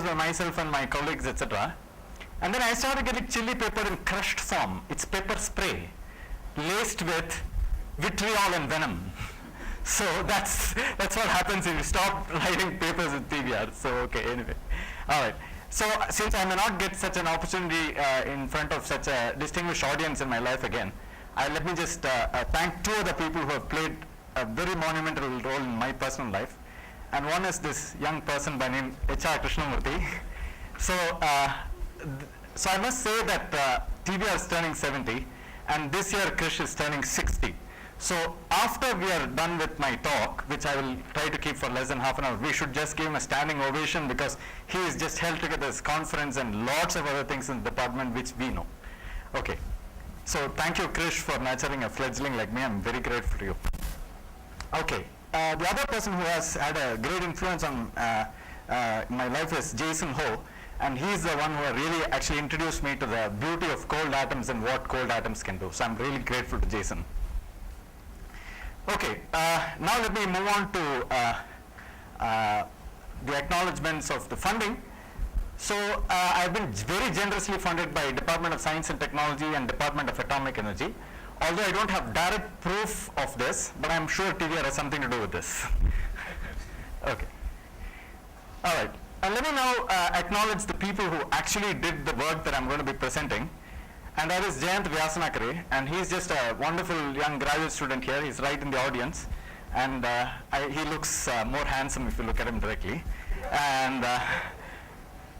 by myself and my colleagues, etc. And then I started getting chili pepper in crushed form. It's pepper spray, laced with vitriol and venom. So that's what happens if you stop writing papers with PBR. So okay, anyway, all right. So since I may not get such an opportunity in front of such a distinguished audience in my life again, let me just thank two other people who have played a very monumental role in my personal life. And one is this young person by name H.R. Krishnamurthy. So, so I must say that TBR is turning 70, and this year Krish is turning 60. So after we are done with my talk, which I will try to keep for less than half an hour, we should just give him a standing ovation because he has just held together this conference and lots of other things in the department which we know. Okay. So thank you, Krish, for nurturing a fledgling like me. I'm very grateful to you. Okay. The other person who has had a great influence on my life is Jason Ho, and he's the one who really actually introduced me to the beauty of cold atoms and what cold atoms can do. So I'm really grateful to Jason. Okay, now let me move on to the acknowledgements of the funding. So I've been very generously funded by Department of Science and Technology and Department of Atomic Energy. Although I don't have direct proof of this, but I'm sure TBR has something to do with this. Okay. All right. And let me now acknowledge the people who actually did the work that I'm going to be presenting. And that is Jayant Vyasanakare, and he's just a wonderful young graduate student here. He's right in the audience. And he looks more handsome if you look at him directly. And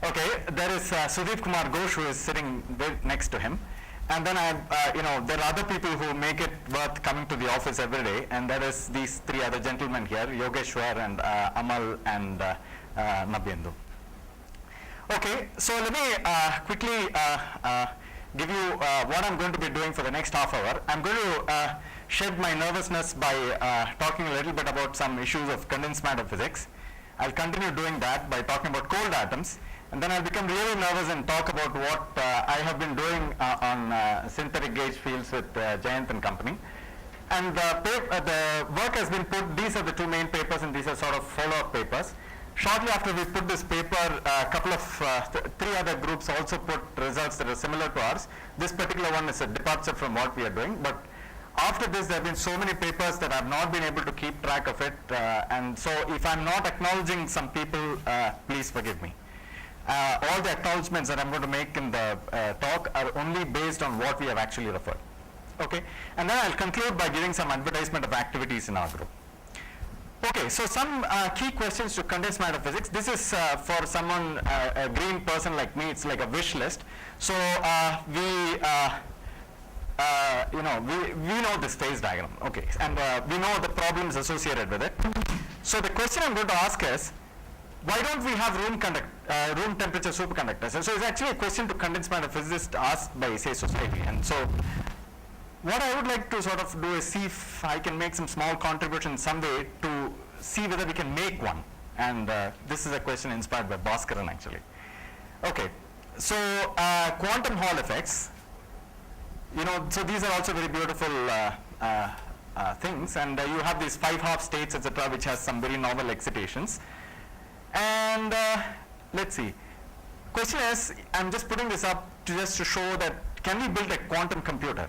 okay, there is Sudeep Kumar Ghosh, who is sitting next to him. And then there are other people who make it worth coming to the office every day, and there is these three other gentlemen here, Yogeshwar and Amal and Nabyendu. Okay, so let me quickly give you what I'm going to be doing for the next half hour. I'm going to shed my nervousness by talking a little bit about some issues of condensed matter physics. I'll continue doing that by talking about cold atoms. And then I'll become really nervous and talk about what I have been doing on synthetic gauge fields with Jayant and company. And the work has been put, these are the two main papers, and these are sort of follow-up papers. Shortly after we put this paper, a couple of three other groups also put results that are similar to ours. This particular one is a departure from what we are doing, but after this there have been so many papers that I've not been able to keep track of it, and so if I'm not acknowledging some people, please forgive me. All the acknowledgements that I'm going to make in the talk are only based on what we have actually referred. Okay, and then I'll conclude by giving some advertisement of activities in our group. Okay, so some key questions to condensed matter physics. This is for someone, a green person like me, it's like a wish list. So we know this phase diagram, okay, and we know the problems associated with it. So the question I'm going to ask is, why don't we have room temperature superconductors? And so it's actually a question to condensed matter physicists asked by, say, society. And so what I would like to sort of do is see if I can make some small contribution in some way to see whether we can make one. And this is a question inspired by Bhaskaran, actually. Okay, so quantum Hall effects. So these are also very beautiful things. And you have these 5 half states, etc., which has some very novel excitations. And let's see. Question is, I'm just putting this up just to show that can we build a quantum computer?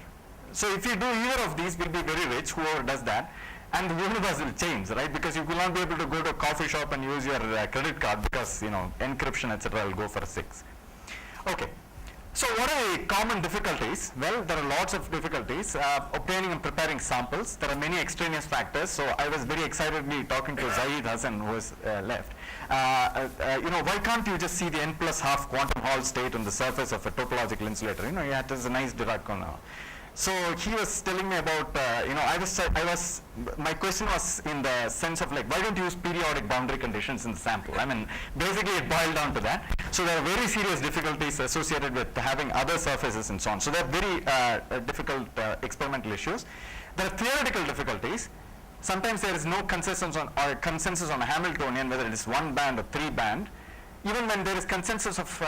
So if you do either of these, we'll be very rich, whoever does that, and the universe will change, right? Because you will not be able to go to a coffee shop and use your credit card because encryption, etc., will go for 6. Okay. So what are the common difficulties? Well, there are lots of difficulties. Obtaining and preparing samples. There are many extraneous factors. So I was very excitedly talking to Zaid Hassan, who was left. Why can't you just see the n+1/2 quantum Hall state on the surface of a topological insulator? It is a nice Dirac Konov. So he was telling me about, my question was in the sense of like, why don't you use periodic boundary conditions in the sample? I mean, basically it boiled down to that. So there are very serious difficulties associated with having other surfaces and so on. So there are very difficult experimental issues. There are theoretical difficulties. Sometimes there is no consensus on a Hamiltonian, whether it is 1 band or 3 band. Even when there is consensus of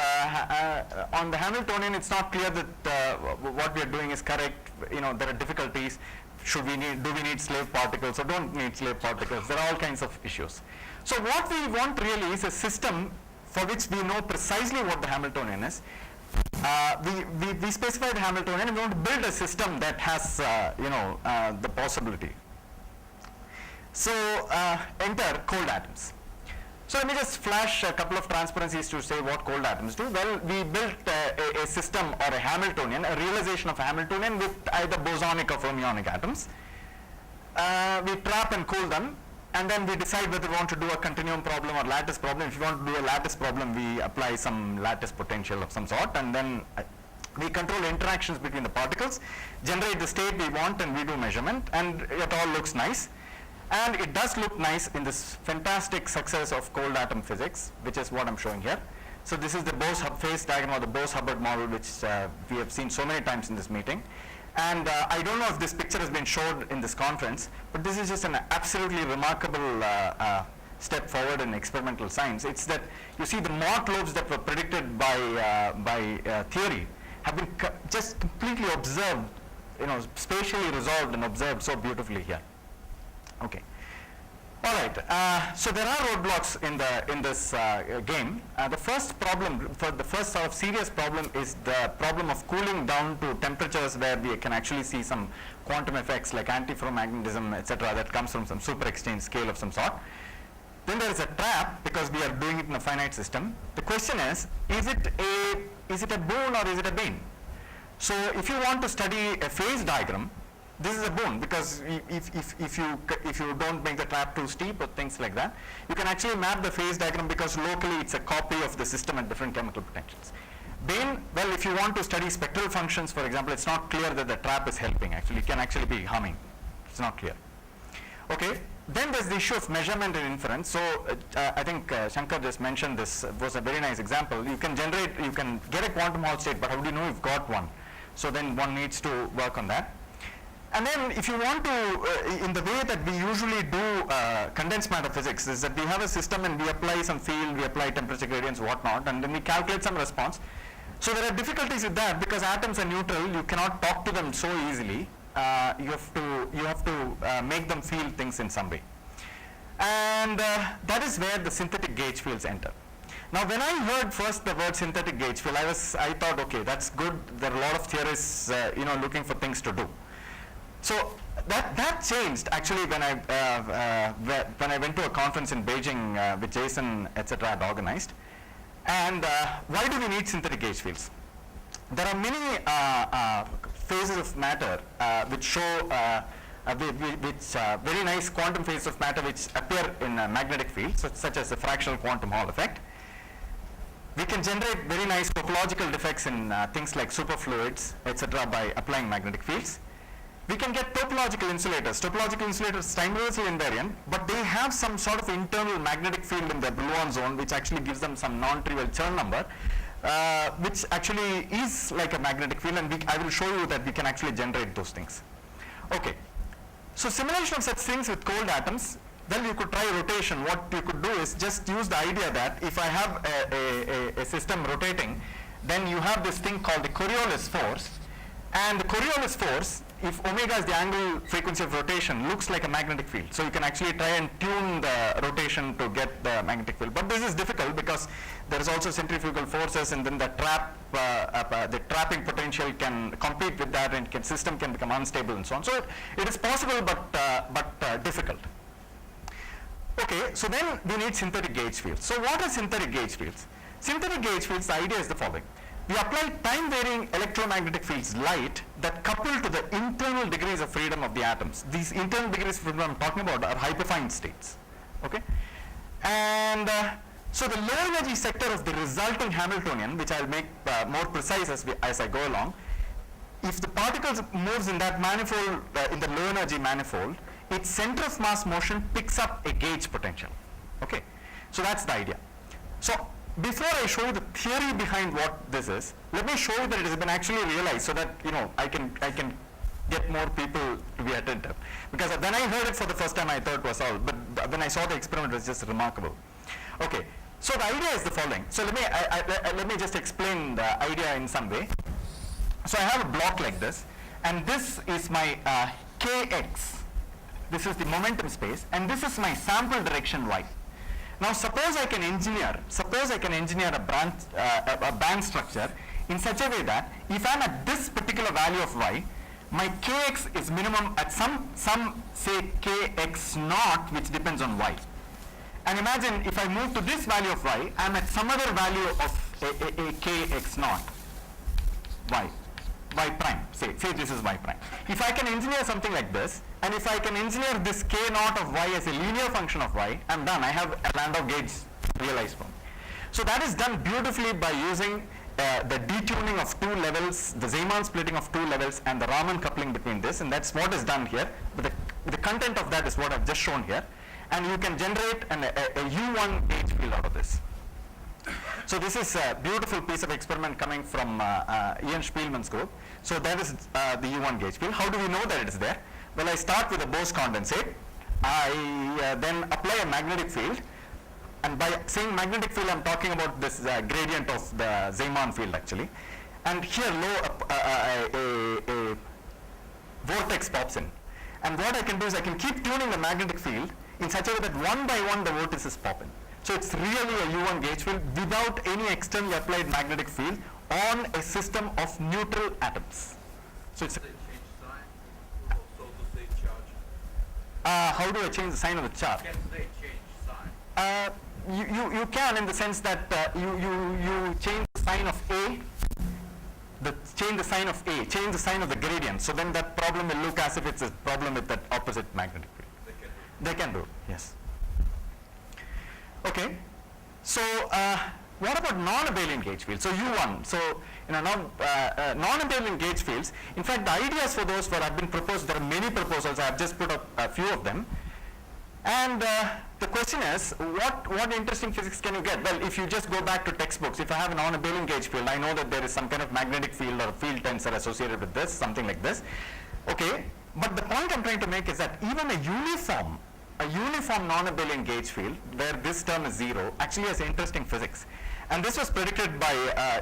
on the Hamiltonian, it's not clear that what we are doing is correct. There are difficulties. Do we need slave particles or don't need slave particles? There are all kinds of issues. So what we want really is a system for which we know precisely what the Hamiltonian is. We specify the Hamiltonian and we want to build a system that has the possibility. So enter cold atoms. So let me just flash a couple of transparencies to say what cold atoms do. Well, we built a system or a Hamiltonian, a realization of a Hamiltonian with either bosonic or fermionic atoms. We trap and cool them, and then we decide whether we want to do a continuum problem or lattice problem. If you want to do a lattice problem, we apply some lattice potential of some sort, and then we control interactions between the particles, generate the state we want, and we do measurement, and it all looks nice. And it does look nice in this fantastic success of cold atom physics, which is what I'm showing here. So this is the Bose-phase diagram or the Bose-Hubbard model, which we have seen so many times in this meeting. And I don't know if this picture has been showed in this conference, but this is just an absolutely remarkable step forward in experimental science. It's that you see the Mott lobes that were predicted by theory have been just completely observed, spatially resolved and observed so beautifully here. Okay. All right. So there are roadblocks in this game. The first problem, the first sort of serious problem, is the problem of cooling down to temperatures where we can actually see some quantum effects like antiferromagnetism, etc., that comes from some super exchange scale of some sort. Then there is a trap because we are doing it in a finite system. The question is it a boon or is it a bane? So if you want to study a phase diagram, this is a boon, because if you don't make the trap too steep or things like that, you can actually map the phase diagram because locally it's a copy of the system at different chemical potentials. Bane, well, if you want to study spectral functions, for example, it's not clear that the trap is helping. Actually, it can actually be harming. It's not clear. Okay. Then there's the issue of measurement and inference. So I think Shankar just mentioned this. It was a very nice example. You can get a quantum Hall state, but how do you know you've got one? So then one needs to work on that. And then if you want to, in the way that we usually do condensed matter physics, is that we have a system and we apply some field, we apply temperature gradients, whatnot, and then we calculate some response. So there are difficulties with that because atoms are neutral, you cannot talk to them so easily. You have to make them feel things in some way. And that is where the synthetic gauge fields enter. Now when I heard first the word synthetic gauge field, I thought, okay, that's good. There are a lot of theorists looking for things to do. So that changed actually when I went to a conference in Beijing which Jason etc. had organized. And why do we need synthetic gauge fields? There are many phases of matter which show very nice quantum phases of matter which appear in magnetic fields, such as the fractional quantum Hall effect. We can generate very nice topological defects in things like superfluids etc. by applying magnetic fields. We can get topological insulators. Topological insulators time reversal invariant, but they have some sort of internal magnetic field in the Brillouin zone which actually gives them some non-trivial Chern number, which actually is like a magnetic field, and I will show you that we can actually generate those things. Okay. So simulation of such things with cold atoms, well, you could try rotation. What you could do is just use the idea that if I have a system rotating, then you have this thing called the Coriolis force, and the Coriolis force, if omega is the angle frequency of rotation, looks like a magnetic field. So you can actually try and tune the rotation to get the magnetic field. But this is difficult because there is also centrifugal forces, and then the trapping potential can compete with that, and system can become unstable and so on. So it is possible, but difficult. Okay, so then we need synthetic gauge fields. So what are synthetic gauge fields? Synthetic gauge fields, the idea is the following. We apply time-varying electromagnetic fields light that couple to the internal degrees of freedom of the atoms. These internal degrees of freedom I'm talking about are hyperfine states. Okay? And so the low energy sector of the resulting Hamiltonian, which I'll make more precise as I go along, if the particles moves in that manifold, in the low energy manifold, its center of mass motion picks up a gauge potential. Okay? So that's the idea. So before I show you the theory behind what this is, let me show you that it has been actually realized so that I can get more people to be attentive. Because when I heard it for the first time, I thought it was all, but when I saw the experiment, it was just remarkable. Okay, so the idea is the following. So let me just explain the idea in some way. So I have a block like this, and this is my kx. This is the momentum space, and this is my sample direction y. Now suppose I can engineer a band structure in such a way that if I'm at this particular value of y, my kx is minimum at some say kx naught, which depends on y. And imagine if I move to this value of y, I'm at some other value of a kx naught, y prime, say this is y prime. If I can engineer something like this, and if I can engineer this k naught of y as a linear function of y, I'm done. I have a Landau gauge realized for me. So that is done beautifully by using the detuning of two levels, the Zeeman splitting of two levels, and the Raman coupling between this, and that's what is done here. But the content of that is what I've just shown here, and you can generate a U1 gauge field out of this. So this is a beautiful piece of experiment coming from Ian Spielman's group. So that is the U1 gauge field. How do we know that it is there? Well, I start with a Bose condensate. I then apply a magnetic field. And by saying magnetic field, I'm talking about this gradient of the Zeeman field actually. And here a vortex pops in. And what I can do is I can keep tuning the magnetic field in such a way that one by one the vortices pop in. So it's really a U1 gauge field without any externally applied magnetic field on a system of neutral atoms. So it's how do I change the sign of the charge? Can they change sign? You can, in the sense that you change the sign of A, change the sign of the gradient. So then that problem will look as if it's a problem with that opposite magnetic field. They can do, yes. Okay, so what about non-abelian gauge fields? So U1, so now non-abelian gauge fields, in fact the ideas for those have been proposed. There are many proposals. I have just put up a few of them. And the question is, what interesting physics can you get? Well, if you just go back to textbooks, if I have a non-abelian gauge field, I know that there is some kind of magnetic field or field tensor associated with this, something like this. Okay, but the point I'm trying to make is that even a uniform non-abelian gauge field, where this term is 0, actually has interesting physics. And this was predicted by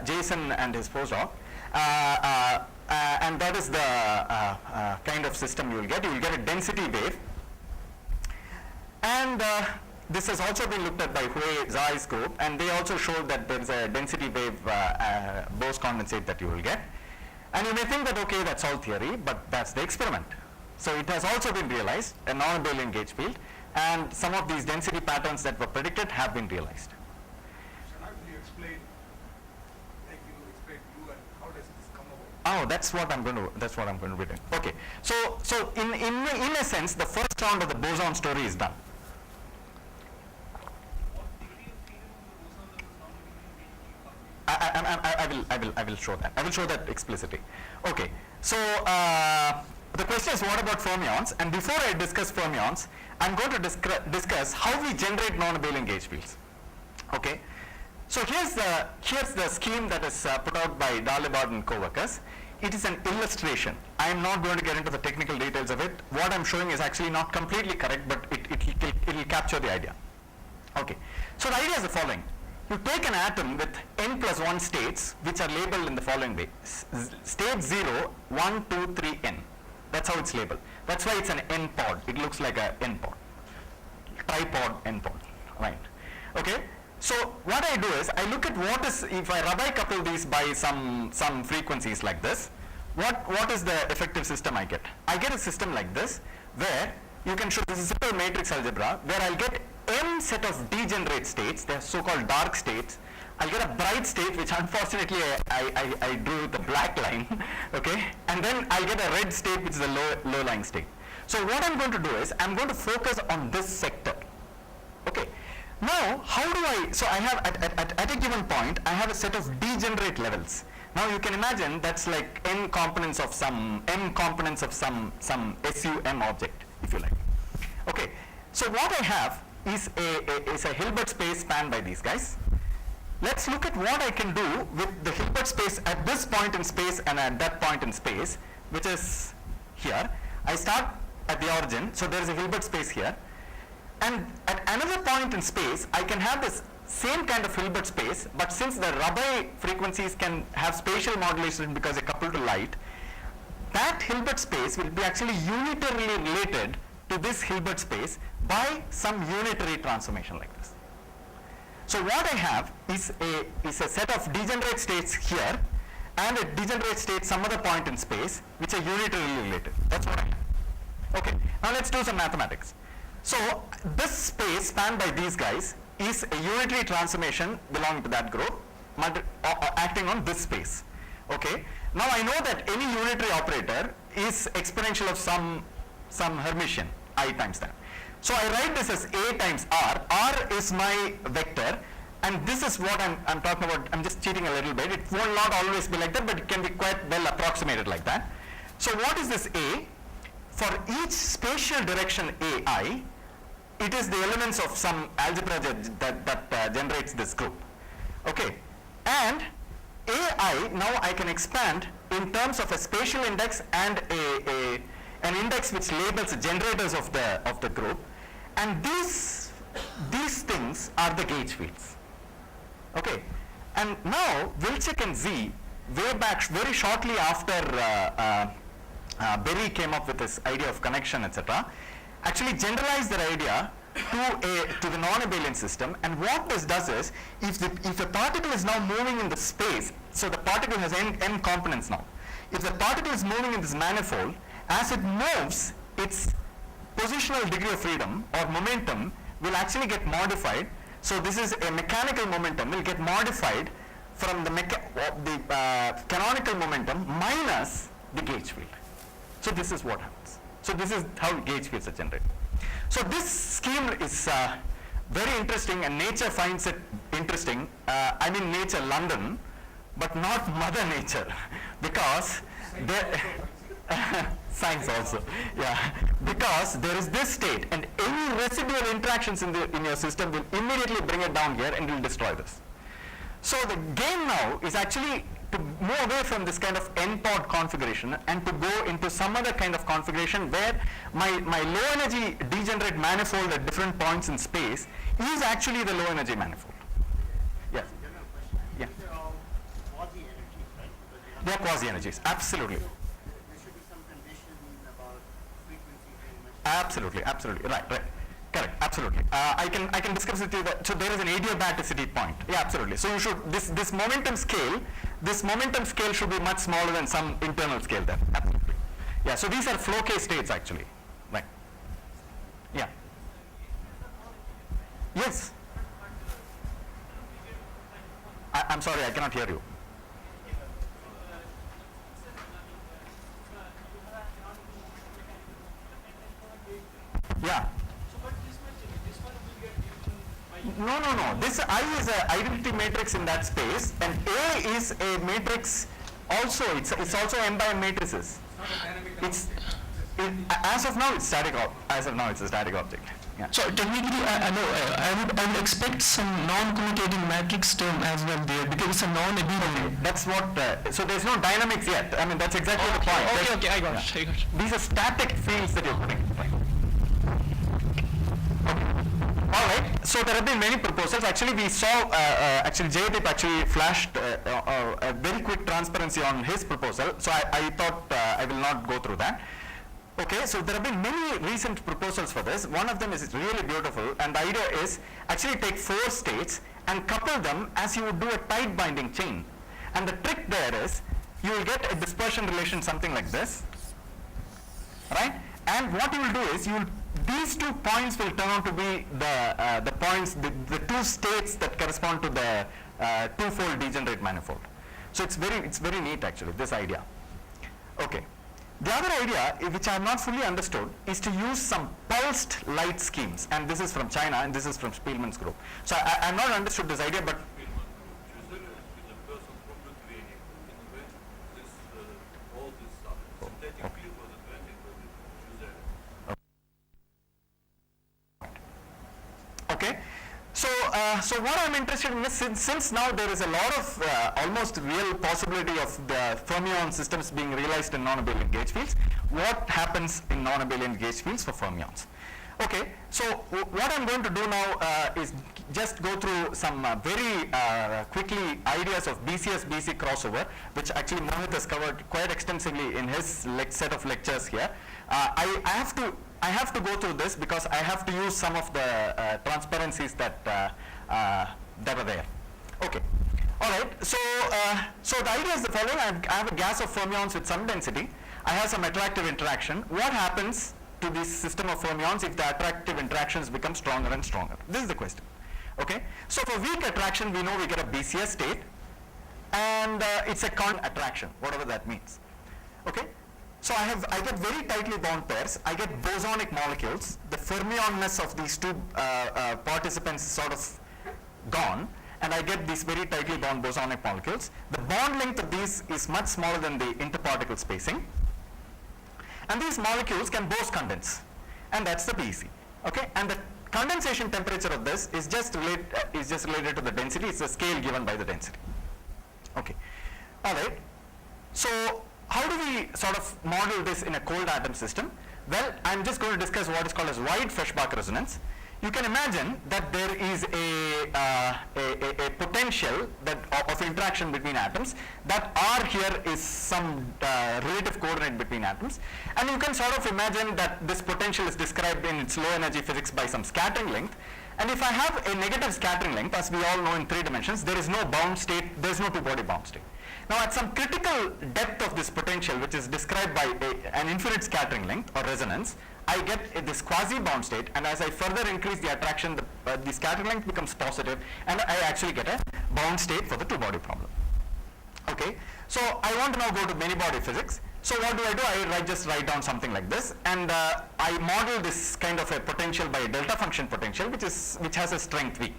Jason and his postdoc. And that is the kind of system you will get. You will get a density wave. And this has also been looked at by Hui Zai's group, and they also showed that there is a density wave Bose condensate that you will get. And you may think that, okay, that's all theory, but that's the experiment. So it has also been realized, a non-abelian gauge field, and some of these density patterns that were predicted have been realized. So how do you explain, like you explained U, and how does this come about? Oh, that's what I'm going to be doing. Okay, so in a sense, the first round of the boson story is done. I will show that. I will show that explicitly. Okay, so the question is, what about fermions? And before I discuss fermions, I'm going to discuss how we generate non-abelian gauge fields. Okay, so here's the scheme that is put out by Dalibard and co-workers. It is an illustration. I am not going to get into the technical details of it. What I'm showing is actually not completely correct, but it will capture the idea. Okay, so the idea is the following. You take an atom with n plus 1 states, which are labeled in the following way. State 0, 1, 2, 3, n. That's how it's labeled. That's why it's an n pod. It looks like an n pod. Tripod n pod, right? Okay. So what I do is I look at what is, if I Rabi couple these by some frequencies like this, what is the effective system I get? I get a system like this, where you can show this is simple matrix algebra, where I'll get m set of degenerate states, they're so-called dark states. I'll get a bright state, which unfortunately I drew with the black line, okay? And then I'll get a red state, which is a low-lying state. So what I'm going to do is, I'm going to focus on this sector, okay? Now, how do I, so I have, at a given point, I have a set of degenerate levels. Now you can imagine that's like m components of some SUM object, if you like. Okay, so what I have is a Hilbert space spanned by these guys. Let's look at what I can do with the Hilbert space at this point in space and at that point in space, which is here. I start at the origin, so there is a Hilbert space here. And at another point in space, I can have this same kind of Hilbert space, but since the Rabi frequencies can have spatial modulation because they couple to light, that Hilbert space will be actually unitarily related to this Hilbert space by some unitary transformation like this. So what I have is a set of degenerate states here and a degenerate state some other point in space which are unitarily related. That's what I have. Okay, now let's do some mathematics. So this space spanned by these guys is a unitary transformation belonging to that group acting on this space. Okay, now I know that any unitary operator is exponential of some Hermitian I times that. So I write this as A times R. R is my vector, and this is what I'm talking about. I'm just cheating a little bit. It will not always be like that, but it can be quite well approximated like that. So what is this A? For each spatial direction AI, it is the elements of some algebra that generates this group. Okay, and AI now I can expand in terms of a spatial index and an index which labels the generators of the group, and these things are the gauge fields. Okay, and now Wilczek and Z, way back very shortly after Berry came up with this idea of connection, etc., actually generalized their idea to the non-abelian system. And what this does is, if the particle is now moving in the space, so the particle has n components now. If the particle is moving in this manifold, as it moves, its positional degree of freedom or momentum will actually get modified. So this is a mechanical momentum will get modified from the canonical momentum minus the gauge field. So this is what happens. So this is how gauge fields are generated. So this scheme is very interesting, and nature finds it interesting. I mean nature London, but not Mother Nature, because science also, yeah, because there is this state, and any residual interactions in your system will immediately bring it down here and will destroy this. So the game now is actually to move away from this kind of n-pod configuration and to go into some other kind of configuration where my low energy degenerate manifold at different points in space is actually the low energy manifold. Yes. Yeah. They're all quasi-energies, right? Because They are quasi-energies, absolutely. there should be some condition about frequency very much. Absolutely, right. Correct, absolutely. I can discuss with you that, so there is an adiabaticity point. Yeah, absolutely. So you should, this momentum scale should be much smaller than some internal scale there. Absolutely. Yeah, so these are flow case states actually. Right. Yeah. Yes. I'm sorry, I cannot hear you. Yeah. No. This I is an identity matrix in that space, and A is a matrix also. It's also m by n matrices. It's as of now it's static. As of now it's a static object. Yeah. So technically, I would expect some non-commutating matrix term as well there, because it's a non-abelian. That's what. So there's no dynamics yet. I mean that's exactly the point. Okay, I got it. These are static fields that you're putting. All right. So there have been many proposals. Actually, we saw. Actually, Jaydeep actually flashed a very quick transparency on his proposal. So I thought I will not go through that. Okay. So there have been many recent proposals for this. One of them is really beautiful, and the idea is actually take 4 states and couple them as you would do a tight binding chain. And the trick there is you will get a dispersion relation something like this, right? And what you will do is these 2 points will turn out to be the points, the 2 states that correspond to the two-fold degenerate manifold. So it's very neat actually, this idea. Okay. The other idea, which I have not fully understood, is to use some pulsed light schemes, and this is from China, and this is from Spielman's group. So I have not understood this idea, but okay. So what I'm interested in is, since now there is a lot of almost real possibility of the fermion systems being realized in non-abelian gauge fields, what happens in non-abelian gauge fields for fermions? Okay, so what I'm going to do now is just go through some very quickly ideas of BCS-BC crossover, which actually Mohit has covered quite extensively in his set of lectures here. I have to go through this because I have to use some of the transparencies that that are there. Okay. All right. So, so the idea is the following. I have a gas of fermions with some density. I have some attractive interaction. What happens to this system of fermions if the attractive interactions become stronger and stronger? This is the question. Okay. So for weak attraction, we know we get a BCS state, and it's a con attraction, whatever that means. Okay. So I get very tightly bound pairs. I get bosonic molecules. The fermionness of these two participants is sort of gone, and I get these very tightly bound bosonic molecules. The bond length of these is much smaller than the interparticle spacing, and these molecules can Bose-condense, and that's the BEC. Okay, and the condensation temperature of this is just related to the density. It's the scale given by the density. Okay, all right. So how do we sort of model this in a cold atom system? Well, I'm just going to discuss what is called as wide Feshbach resonance. You can imagine that there is a potential that of interaction between atoms. That R here is some relative coordinate between atoms, and you can sort of imagine that this potential is described in its low energy physics by some scattering length. And if I have a negative scattering length, as we all know in 3 dimensions, there is no bound state, there is no two-body bound state. Now at some critical depth of this potential, which is described by an infinite scattering length or resonance, I get this quasi-bound state, and as I further increase the attraction, the scattering length becomes positive, and I actually get a bound state for the two-body problem. Okay, so I want to now go to many-body physics. So what do? I just write down something like this, and I model this kind of a potential by a delta function potential, which has a strength V.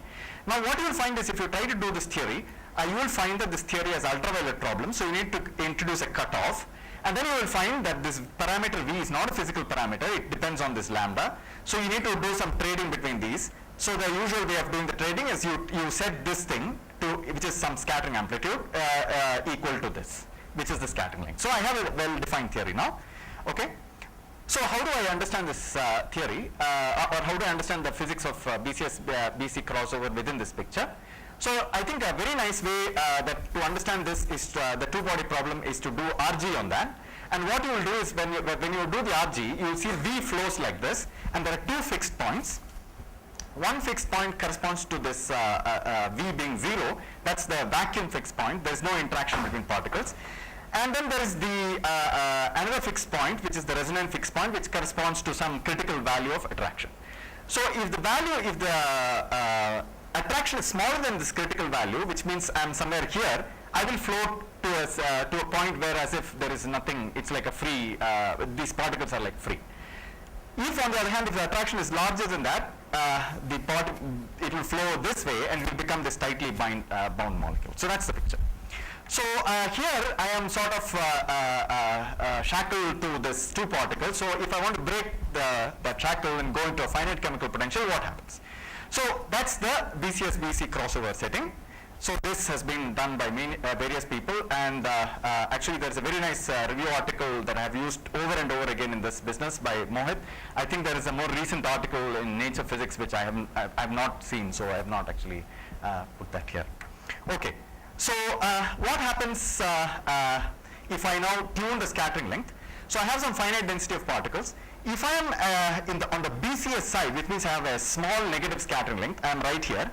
Now what you will find is if you try to do this theory, you will find that this theory has ultraviolet problems, so you need to introduce a cutoff. And then you will find that this parameter V is not a physical parameter, it depends on this lambda. So you need to do some trading between these. So the usual way of doing the trading is you set this thing to, which is some scattering amplitude equal to this, which is the scattering length. So I have a well-defined theory now. Okay. So how do I understand this theory, or how do I understand the physics of BC crossover within this picture? So I think a very nice way that to understand this is the two-body problem is to do RG on that. And what you will do is when you do the RG, you will see V flows like this, and there are 2 fixed points. One fixed point corresponds to this V being 0. That's the vacuum fixed point. There is no interaction between particles. And then there is the another fixed point, which is the resonant fixed point, which corresponds to some critical value of attraction. So if the attraction is smaller than this critical value, which means I'm somewhere here, I will float to a point where as if there is nothing, it's like a free, these particles are like free. If on the other hand, if the attraction is larger than that, it will flow this way and it will become this tightly bound molecule. So that's the picture. So here I am sort of shackled to this 2 particles. So if I want to break the shackle and go into a finite chemical potential, what happens? So that's the BCS-BC crossover setting. So this has been done by various people, and actually there's a very nice review article that I have used over and over again in this business by Mohit. I think there is a more recent article in Nature Physics which I have not seen, so I have not actually put that here. Okay, so what happens if I now tune the scattering length? So I have some finite density of particles. If I am on the BCS side, which means I have a small negative scattering length, I am right here,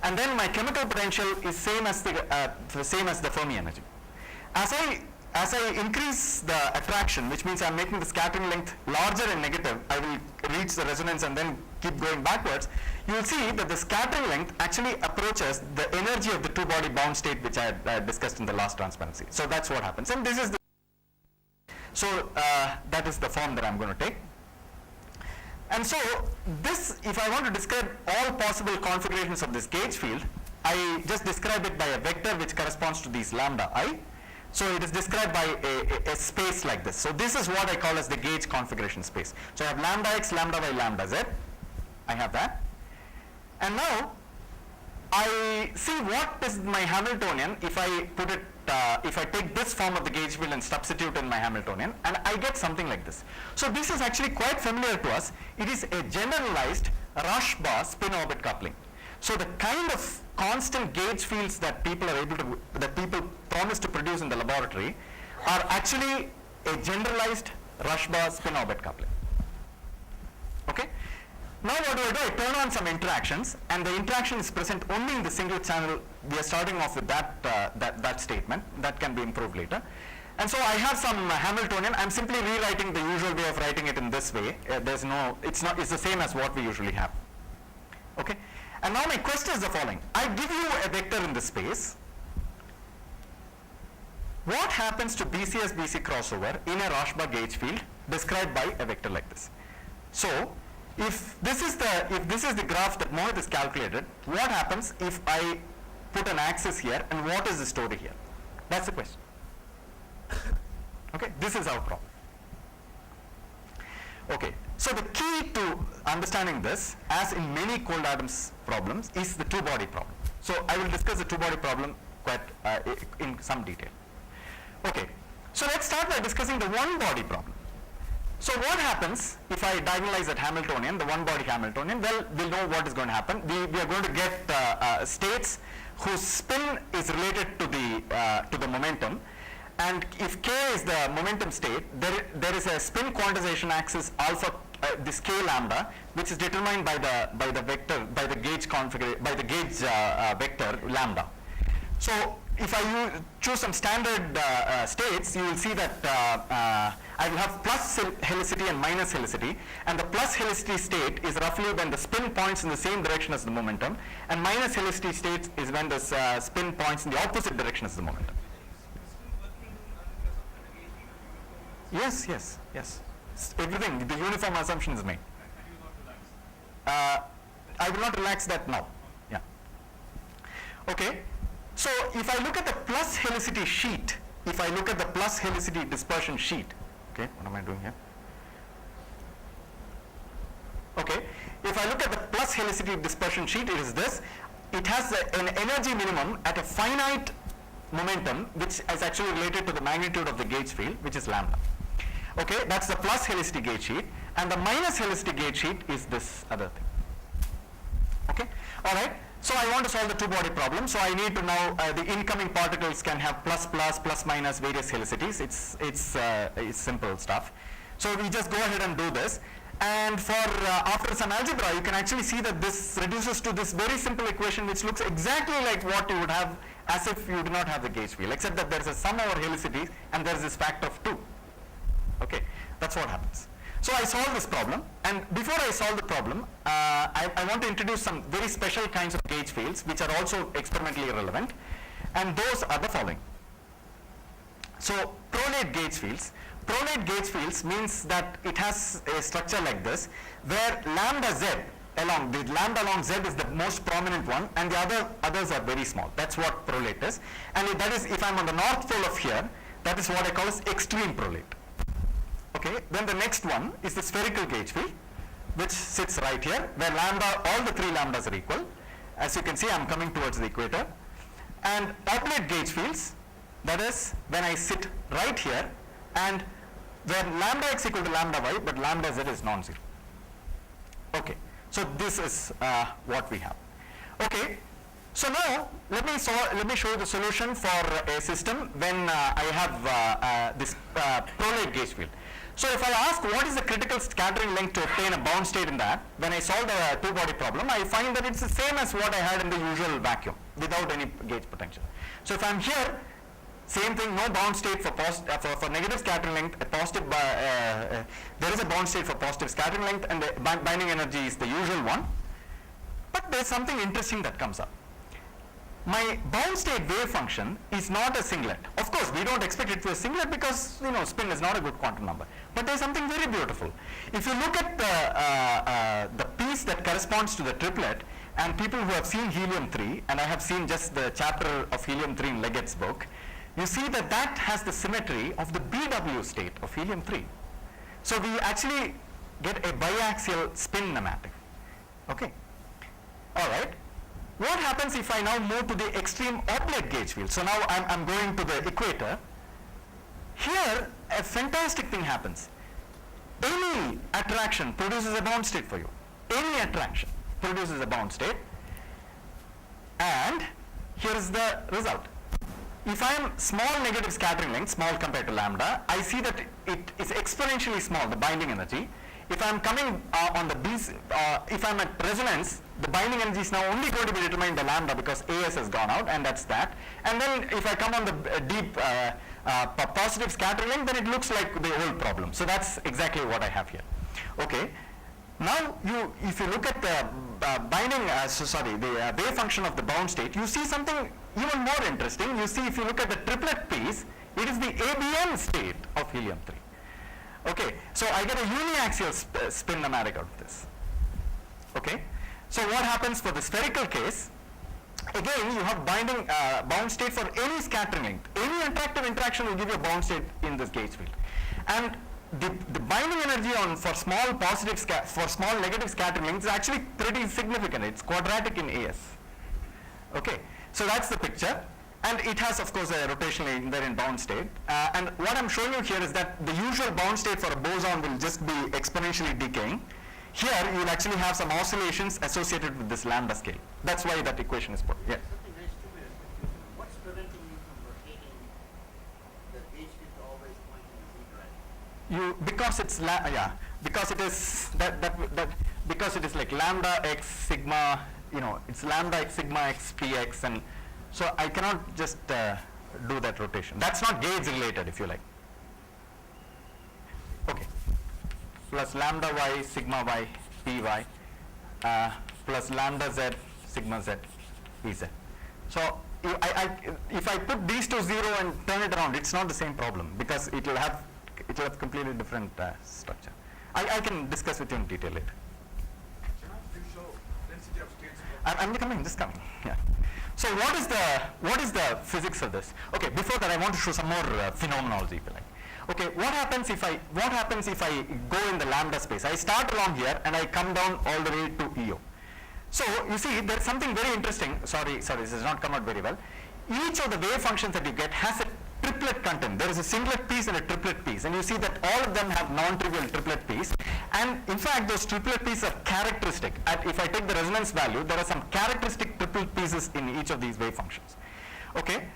and then my chemical potential is same as the Fermi energy. As I increase the attraction, which means I am making the scattering length larger and negative, I will reach the resonance and then keep going backwards. You will see that the scattering length actually approaches the energy of the two-body bound state, which I had discussed in the last transparency. So that's what happens, and this is the that is the form that I'm going to take. And so this, if I want to describe all possible configurations of this gauge field, I just describe it by a vector which corresponds to these lambda I. So it is described by a space like this. So this is what I call as the gauge configuration space. So I have lambda x, lambda y, lambda z. I have that. And now I see what is my Hamiltonian if I put it, if I take this form of the gauge field and substitute in my Hamiltonian, and I get something like this. So this is actually quite familiar to us. It is a generalized Rashba spin orbit coupling. So the kind of constant gauge fields that people promise to produce in the laboratory are actually a generalized Rashba spin orbit coupling. Okay? Now what do? I turn on some interactions, and the interaction is present only in the single channel. We are starting off with that statement. That can be improved later. And so I have some Hamiltonian. I'm simply rewriting the usual way of writing it in this way. It's the same as what we usually have. Okay? And now my question is the following. I give you a vector in this space. What happens to BCS-BC crossover in a Rashba gauge field described by a vector like this? So, if this is the graph that Mohit has calculated, what happens if I put an axis here, and what is the story here? That's the question. Okay, this is our problem. Okay, so the key to understanding this, as in many cold atoms problems, is the two-body problem. So I will discuss the two-body problem quite in some detail. Okay, so let's start by discussing the one-body problem. So what happens if I diagonalize that Hamiltonian, the one-body Hamiltonian? Well, we'll know what is going to happen. We are going to get states whose spin is related to the momentum, and if k is the momentum state, there is a spin quantization axis alpha, this k lambda, which is determined by the vector, by the gauge vector lambda. So if I choose some standard states, you will see that I will have plus helicity and minus helicity, and the plus helicity state is roughly when the spin points in the same direction as the momentum, and minus helicity state is when the spin points in the opposite direction as the momentum. Yes. Everything, the uniform assumption is made. I will not relax that now. Yeah. Okay. So if I look at the plus helicity sheet, if I look at the plus helicity dispersion sheet, okay, what am I doing here? Okay, if I look at the plus helicity dispersion sheet, it is this. It has an energy minimum at a finite momentum, which is actually related to the magnitude of the gauge field, which is lambda. Okay, that's the plus helicity gauge sheet, and the minus helicity gauge sheet is this other thing. Okay, all right. So I want to solve the two-body problem. So I need to now the incoming particles can have plus minus various helicities. It's simple stuff. So we just go ahead and do this. And for after some algebra, you can actually see that this reduces to this very simple equation, which looks exactly like what you would have as if you do not have the gauge field, except that there is a sum over helicities and there is this factor of 2. Okay, that's what happens. So I solve this problem, and before I solve the problem, I want to introduce some very special kinds of gauge fields which are also experimentally relevant, and those are the following. So prolate gauge fields. Prolate gauge fields means that it has a structure like this, where lambda z along, the lambda along z is the most prominent one, and the others are very small. That's what prolate is. And that is, if I'm on the north pole of here, that is what I call as extreme prolate. Okay, then the next one is the spherical gauge field, which sits right here, where lambda, all the three lambdas are equal. As you can see, I'm coming towards the equator. And oblate gauge fields, that is when I sit right here, and where lambda x equal to lambda y, but lambda z is non-zero. Okay, so this is what we have. Okay, so now let me show you the solution for a system when I have this prolate gauge field. So if I ask what is the critical scattering length to obtain a bound state in that, when I solve the two-body problem, I find that it's the same as what I had in the usual vacuum without any gauge potential. So if I'm here, same thing, no bound state for negative scattering length, a positive there is a bound state for positive scattering length, and the binding energy is the usual one. But there's something interesting that comes up. My bound state wave function is not a singlet. Of course, we don't expect it to be a singlet because spin is not a good quantum number. But there's something very beautiful. If you look at the piece that corresponds to the triplet, and people who have seen helium-3, and I have seen just the chapter of helium-3 in Leggett's book, you see that that has the symmetry of the BW state of helium-3. So we actually get a biaxial spin nematic. Okay, all right. What happens if I now move to the extreme oblate gauge field? So now I'm going to the equator. Here, a fantastic thing happens. Any attraction produces a bound state for you. Any attraction produces a bound state. And here is the result. If I am small negative scattering length, small compared to lambda, I see that it is exponentially small, the binding energy. if I'm coming on the B's, if I'm at resonance, the binding energy is now only going to be determined by lambda because AS has gone out, and that's that. And then if I come on the deep positive scattering length, then it looks like the old problem. So that's exactly what I have here. Okay. Now, if you look at the the wave function of the bound state, you see something even more interesting. You see, if you look at the triplet piece, it is the ABM state of helium-3. Okay, so I get a uniaxial spin nematic out of this. Okay, so what happens for the spherical case? Again, you have bound state for any scattering length. Any attractive interaction will give you a bound state in this gauge field. And the binding energy for small negative scattering lengths is actually pretty significant. It's quadratic in AS. Okay, so that's the picture, and it has, of course, a rotational invariant bound state. And what I'm showing you here is that the usual bound state for a boson will just be exponentially decaying. Here, you will actually have some oscillations associated with this lambda scale. That's why that equation is put. Yeah. Something very stupid is confusing. What's preventing you from rotating the gauge field to always point in the z direction? Because it's because it is because it is like lambda x sigma, it's lambda x sigma x px, and so I cannot just do that rotation. That's not gauge related, if you like. Okay. Plus lambda y sigma y py plus lambda z sigma z ez. So if I put these to 0 and turn it around, it's not the same problem because it will have completely different structure. I can discuss with you in detail later. You show density of states. I'm coming, just coming. Yeah. So what is the physics of this? Okay, before that I want to show some more phenomenology, if you like. Okay, what happens if I go in the lambda space? I start along here and I come down all the way to EO. So you see, there's something very interesting. Sorry, this has not come out very well. Each of the wave functions that you get has a triplet content. There is a singlet piece and a triplet piece, and you see that all of them have non-trivial triplet piece. And in fact, those triplet pieces are characteristic. If I take the resonance value, there are some characteristic triplet pieces in each of these wave functions. Okay,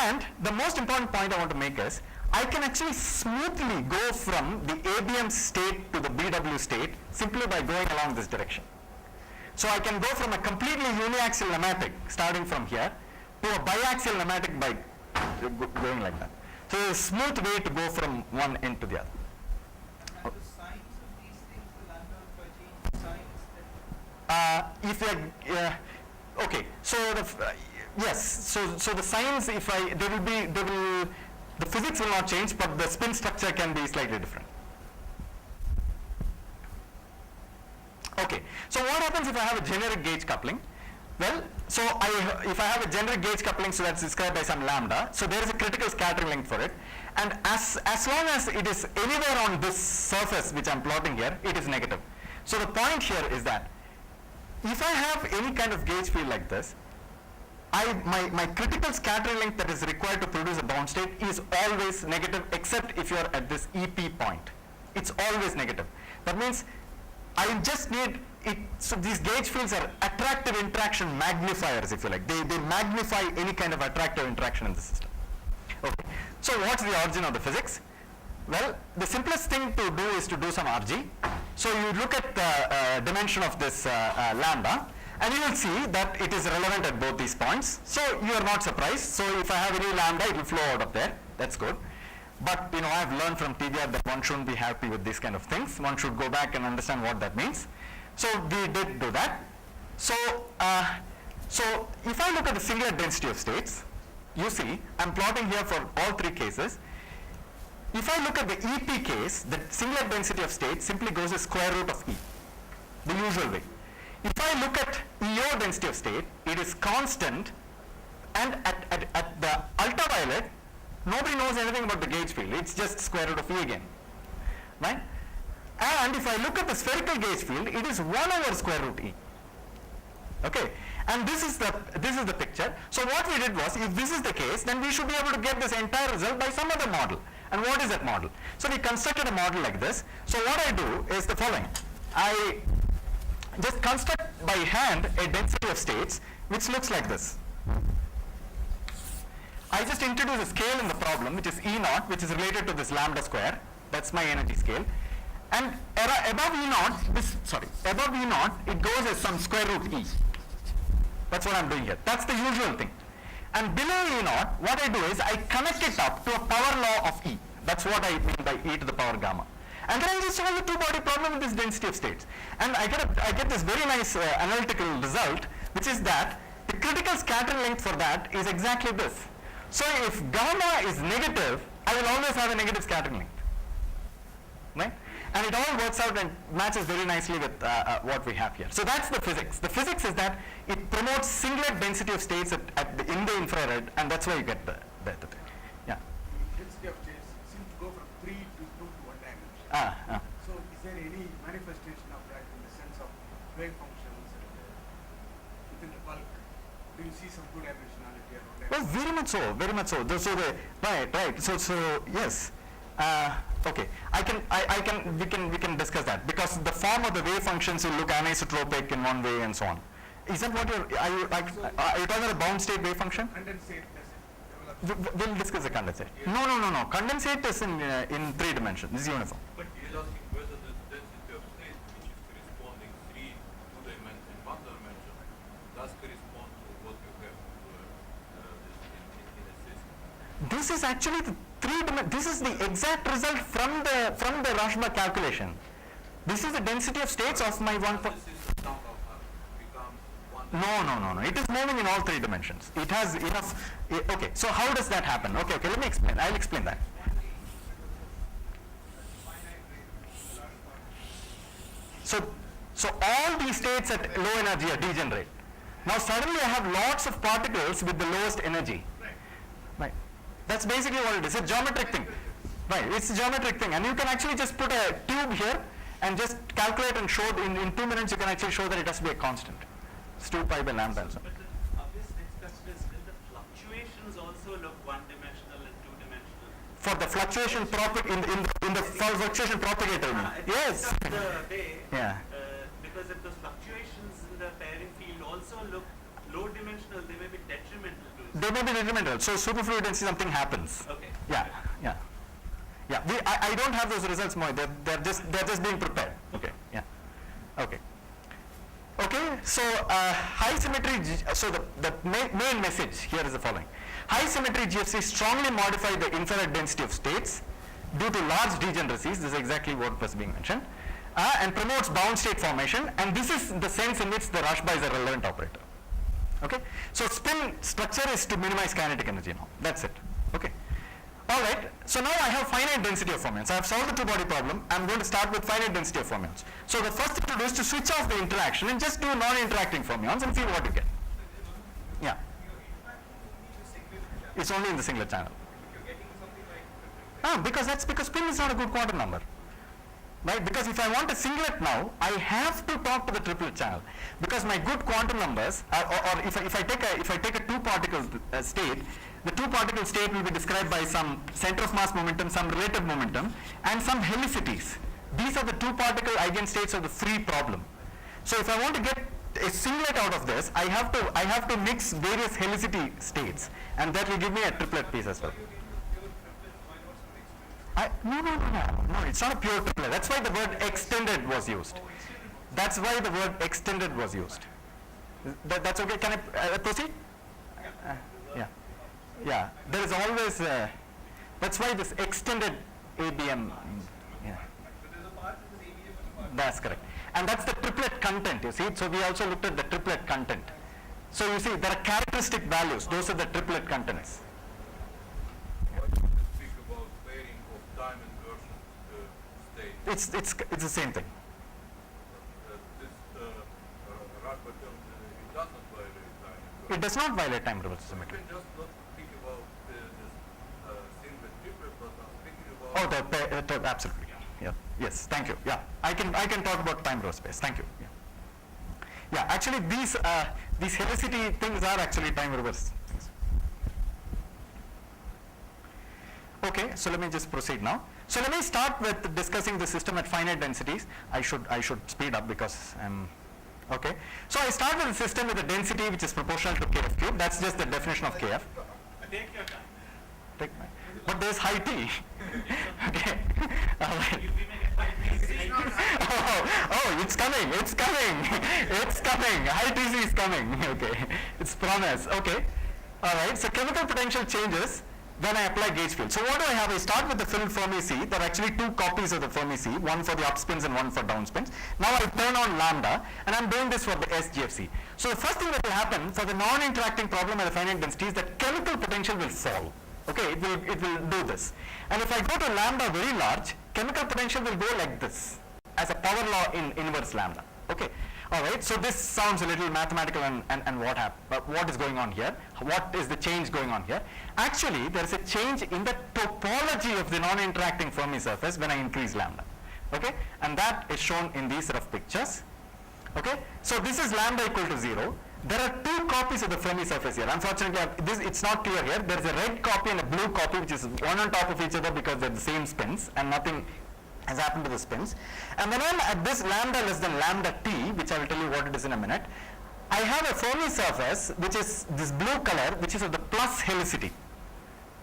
and the most important point I want to make is, I can actually smoothly go from the ABM state to the BW state simply by going along this direction. So I can go from a completely uniaxial nematic starting from here to a biaxial nematic by going like that. So it's a smooth way to go from one end to the other. And the signs of these things, the lambda, if I change the signs, Okay, so yes, so the signs, the physics will not change, but the spin structure can be slightly different. Okay, so what happens if I have a generic gauge coupling? Well, so if I have a generic gauge coupling, so that's described by some lambda, so there is a critical scattering length for it, and as long as it is anywhere on this surface which I'm plotting here, it is negative. So the point here is that if I have any kind of gauge field like this, my critical scattering length that is required to produce a bound state is always negative, except if you are at this EP point. It's always negative. That means I just need it. So these gauge fields are attractive interaction magnifiers, if you like. They magnify any kind of attractive interaction in the system. Okay. So what's the origin of the physics? Well, the simplest thing to do is to do some RG. So you look at the dimension of this lambda, and you will see that it is relevant at both these points. So you are not surprised. So if I have any lambda, it will flow out of there. That's good. But I have learned from TBR that one shouldn't be happy with these kind of things. One should go back and understand what that means. So we did do that. So if I look at the singular density of states, you see I'm plotting here for all three cases. If I look at the EP case, the singular density of states simply goes as square root of E, the usual way. If I look at EO density of state, it is constant, and at the ultraviolet, nobody knows anything about the gauge field. It's just square root of E again, right? And if I look at the spherical gauge field, it is 1 over square root E. Okay, and this is the picture. So what we did was, if this is the case, then we should be able to get this entire result by some other model. And what is that model? So we constructed a model like this. So what I do is the following. I just construct by hand a density of states which looks like this. I just introduce a scale in the problem which is E naught, which is related to this lambda square. That's my energy scale. And above E naught, above E naught, it goes as some square root E. That's what I'm doing here. That's the usual thing. And below E naught, what I do is I connect it up to a power law of E. That's what I mean by e to the power gamma. And then I just solve the two-body problem with this density of states. And I get this very nice analytical result, which is that the critical scattering length for that is exactly this. So if gamma is negative, I will always have a negative scattering length. Right? And it all works out and matches very nicely with what we have here. So that's the physics. The physics is that it promotes singlet density of states in the infrared, and that's why you get the thing. Yeah. Density of states seem to go from 3 to 2 to 1 dimension. So is there any manifestation of that in the sense of wave functions and within the bulk? Do you see some two dimensionality around that? Well, very much so, very much so. Right. So yes. Okay, we can discuss that, because the form of the wave functions will look anisotropic in one way and so on. Is that what are you talking about a bound state wave function? Condensate does it develop? We'll discuss the condensate. No. Condensate is in 3 dimensions. This is uniform. But he is asking whether the density of state, which is corresponding 3 2-dimension and 1 dimension, does correspond to what you have in a system. This is actually the 3 dimension. This is the exact result from the Rashba calculation. This is the density of states of my one. The system somehow becomes 1 No. It is moving in all 3 dimensions. It has enough. Okay, so how does that happen? Okay, let me explain. I'll explain that. So all these states at low energy are degenerate. Now suddenly I have lots of particles with the lowest energy. Right. That's basically what it is. It's a geometric thing. Right. It's a geometric thing, and you can actually just put a tube here and just calculate and show in 2 minutes you can actually show that it has to be a constant. It's 2 pi by lambda. But the obvious next question is, will the fluctuations also look one-dimensional and two-dimensional? For the fluctuation in the fluctuation propagator, you mean? At Yes. the end of the day, Yeah. because if those fluctuations in the pairing field also look low-dimensional, they may be detrimental to it. They may be detrimental. So superfluid density, something happens. Okay. Yeah. I don't have those results, Moy. They're just being prepared. Okay. Yeah. Okay. So high symmetry. So the main message here is the following: high symmetry GFC strongly modify the infrared density of states due to large degeneracies. This is exactly what was being mentioned, and promotes bound state formation. And this is the sense in which the Rashba is a relevant operator. Okay. So spin structure is to minimize kinetic energy now. That's it. Okay. All right. So now I have finite density of fermions. I have solved the two-body problem. I'm going to start with finite density of fermions. So the first thing to do is to switch off the interaction and just do non-interacting fermions and see what you get. Yeah. It's only in the singlet channel. Because spin is not a good quantum number. Right? Because if I want a singlet now, I have to talk to the triplet channel, because my good quantum numbers or if I take a 2-particle state, the 2-particle state will be described by some center of mass momentum, some relative momentum, and some helicities. These are the 2-particle eigenstates of the free problem. So if I want to get a singlet out of this, I have to mix various helicity states, and that will give me a triplet piece as well. No, it's not a pure triplet. That's why the word extended was used. That's why the word extended was used. That's okay. Can I proceed? Yeah. There is always, that's why this extended ABM, yeah. That's correct. And that's the triplet content, you see. So we also looked at the triplet content. So you see, there are characteristic values. Those are the triplet contents. Why don't you speak about pairing of time inversion state? It's the same thing. This Rashba term, it does not violate time inversion. It does not violate time reversal You symmetry. can just not speak about this singlet triplet, but I'm speaking about... Oh, absolutely. Yeah. Yes. Thank you. Yeah. I can talk about time row space. Thank you. Yeah. Actually, these helicity things are actually time reverse things. Okay. So let me just proceed now. So let me start with discussing the system at finite densities. I should speed up because I'm okay. So I start with a system with a density which is proportional to kf cube. That's just the definition of kf. Take your time. But there's high T. Okay. All right. We may get Oh, it's coming, it's coming, it's coming, high TC is coming, okay, it's promise, okay. Alright, so chemical potential changes when I apply gauge field. So what do I have? I start with the filled Fermi C. There are actually two copies of the Fermi C, one for the upspins and one for downspins. Now I turn on lambda, and I'm doing this for the SGFC. So the first thing that will happen for the non-interacting problem at the finite density is that chemical potential will fall. Okay, it will do this. And if I go to lambda very large, chemical potential will go like this, as a power law in inverse lambda. Okay. All right, so this sounds a little mathematical and what is going on here? What is the change going on here? Actually, there is a change in the topology of the non-interacting Fermi surface when I increase lambda. Okay, and that is shown in these rough pictures. Okay, so this is lambda equal to 0. There are two copies of the Fermi surface here. Unfortunately, it's not clear here. There is a red copy and a blue copy, which is one on top of each other because they're the same spins and nothing has happened to the spins. And when I'm at this lambda less than lambda t, which I will tell you what it is in a minute, I have a Fermi surface which is this blue color, which is of the plus helicity.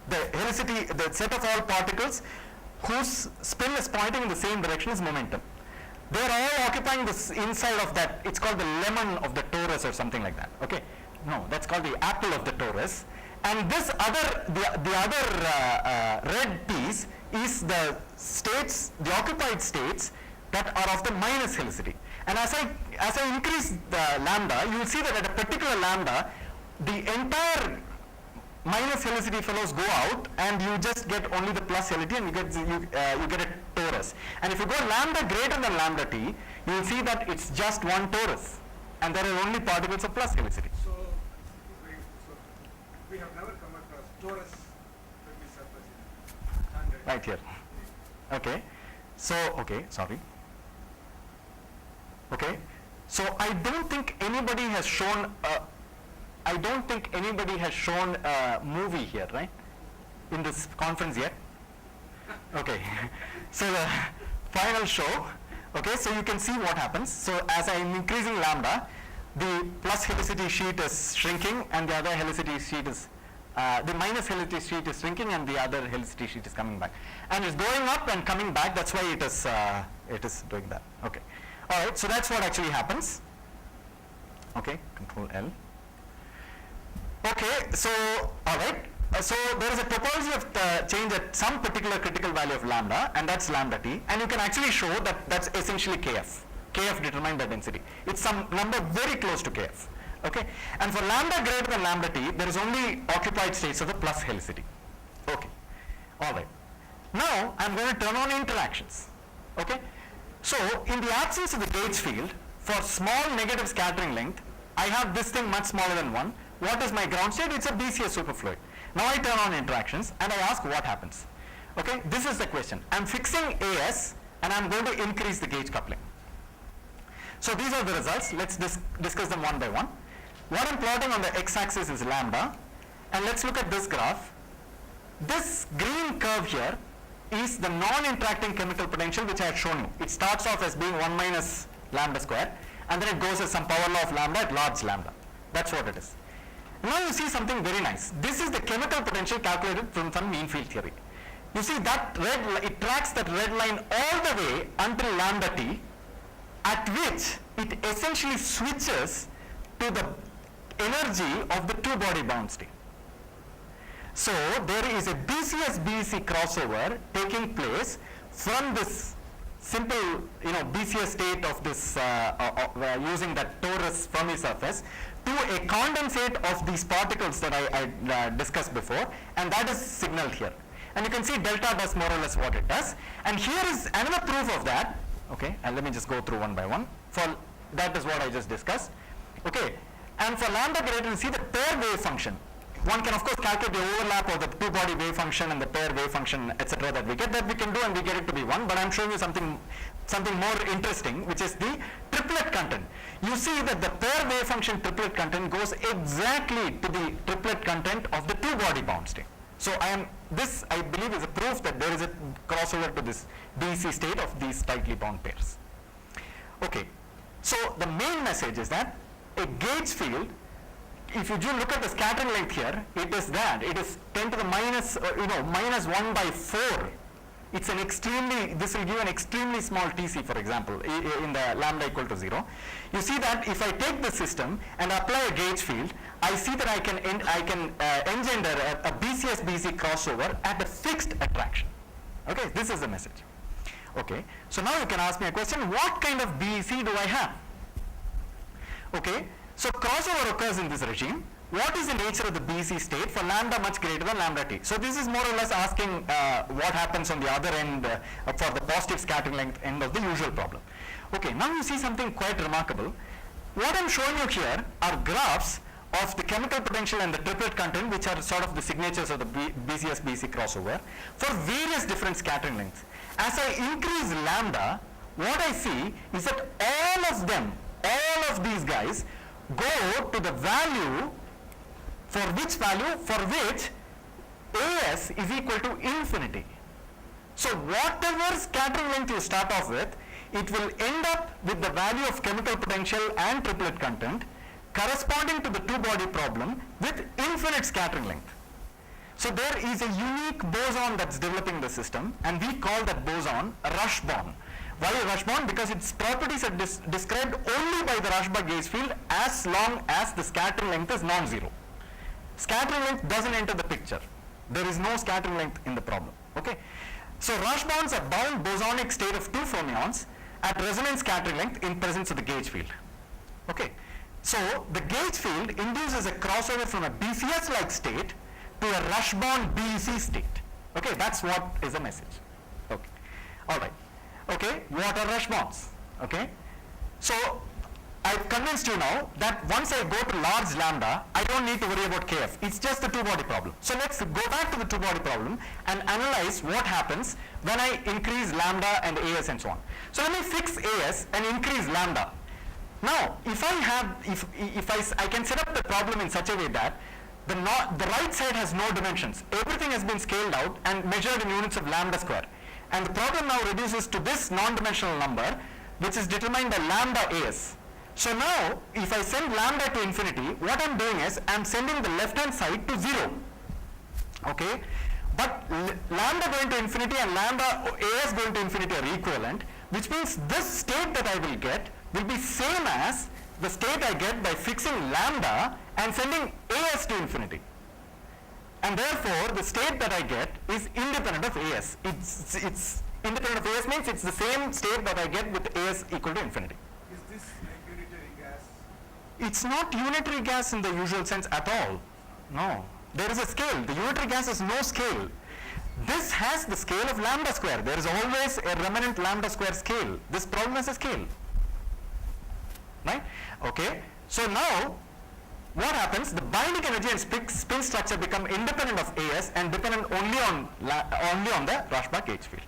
The helicity, the set of all particles whose spin is pointing in the same direction is momentum. They are all occupying this inside of that. It's called the lemon of the torus or something like that. Okay, no, that's called the apple of the torus. And this other, the other red piece is the states, the occupied states that are of the minus helicity. And as I increase the lambda, you will see that at a particular lambda, the entire minus helicity fellows go out, and you just get only the plus helicity, and you get a torus. And if you go lambda greater than lambda t, you will see that it's just one torus, and there are only particles of plus helicity. So we have never come across torus Fermi surface in standard. Right here. Okay. So, okay, sorry. Okay. So I don't think anybody has shown a movie here, right? In this conference yet? Okay. So the final show, okay, so you can see what happens. So as I am increasing lambda, the plus helicity sheet is shrinking and the other helicity sheet is the minus helicity sheet is shrinking and the other helicity sheet is coming back. And it's going up and coming back, that's why it is doing that. Okay. Alright, so that's what actually happens. Okay, Control L. Okay, so alright. So there is a topology of the change at some particular critical value of lambda, and that's lambda t, and you can actually show that that's essentially kf. Kf determined by density. It's some number very close to kf. Okay, and for lambda greater than lambda t, there is only occupied states of the plus helicity. Okay, all right. Now I'm going to turn on interactions. Okay, so in the absence of the gauge field, for small negative scattering length, I have this thing much smaller than 1. What is my ground state? It's a BCS superfluid. Now I turn on interactions and I ask what happens. Okay, this is the question. I'm fixing AS and I'm going to increase the gauge coupling. So these are the results. Let's discuss them one by one. What I'm plotting on the x-axis is lambda, and let's look at this graph. This green curve here is the non-interacting chemical potential which I had shown you. It starts off as being 1 minus lambda square, and then it goes as some power law of lambda at large lambda. That's what it is. Now you see something very nice. This is the chemical potential calculated from some mean field theory. You see that it tracks that red line all the way until lambda t, at which it essentially switches to the energy of the two-body bound state. So there is a BCS-BEC crossover taking place from this simple, BCS state of this using that torus Fermi surface to a condensate of these particles that I discussed before, and that is signaled here. And you can see delta does more or less what it does. And here is another proof of that. Okay, and let me just go through one by one. For that is what I just discussed. Okay, and for lambda greater, you see the pair wave function. One can of course calculate the overlap of the two-body wave function and the pair wave function, etc. that we get. That we can do, and we get it to be 1. But I'm showing you something more interesting, which is the triplet content. You see that the pair wave function triplet content goes exactly to the triplet content of the two-body bound state. So this I believe is a proof that there is a crossover to this BEC state of these tightly bound pairs. Okay, so the main message is that a gauge field, if you look at the scattering length here, it is 10 to the minus, minus 1 by 4 It's an extremely, this will give an extremely small TC, for example, in the lambda equal to 0. You see that if I take the system and apply a gauge field, I see that I can engender a BCS-BC crossover at a fixed attraction. Okay, this is the message. Okay, so now you can ask me a question, what kind of BEC do I have? Okay, so crossover occurs in this regime. What is the nature of the BEC state for lambda much greater than lambda t? So this is more or less asking what happens on the other end for the positive scattering length end of the usual problem. Okay, now you see something quite remarkable. What I'm showing you here are graphs of the chemical potential and the triplet content, which are sort of the signatures of the BCS-BC crossover for various different scattering lengths. As I increase lambda, what I see is that all of them, all of these guys go to the value for which AS is equal to infinity. So whatever scattering length you start off with, it will end up with the value of chemical potential and triplet content corresponding to the two-body problem with infinite scattering length. So there is a unique boson that's developing the system, and we call that boson a Rushbond. Why a Rushbond? Because its properties are described only by the Rushbach gauge field as long as the scattering length is non-zero. Scattering length doesn't enter the picture. There is no scattering length in the problem. Okay. So Rushbonds are bound bosonic state of two fermions at resonance scattering length in presence of the gauge field. Okay. So the gauge field induces a crossover from a BCS-like state to a Rushbond BEC state. Okay, that's what is the message. Okay. All right. Okay, what are Rushbonds? Okay. So I've convinced you now that once I go to large lambda, I don't need to worry about KF. It's just the two-body problem. So let's go back to the two-body problem and analyze what happens when I increase lambda and AS and so on. So let me fix AS and increase lambda. Now, if I can set up the problem in such a way that the right side has no dimensions. Everything has been scaled out and measured in units of lambda square. And the problem now reduces to this non-dimensional number, which is determined by lambda AS. So now, if I send lambda to infinity, what I'm doing is I'm sending the left-hand side to 0. Okay? But lambda going to infinity and lambda AS going to infinity are equivalent, which means this state that I will get will be same as the state I get by fixing lambda and sending AS to infinity. And therefore, the state that I get is independent of AS. It's independent of AS means it's the same state that I get with AS equal to infinity. Is this like unitary gas? It's not unitary gas in the usual sense at all. No. There is a scale. The unitary gas has no scale. This has the scale of lambda square. There is always a remanent lambda square scale. This problem has a scale. Right? Okay. So now, what happens? The binding energy and spin structure become independent of AS and dependent only on the Rushbach gauge field.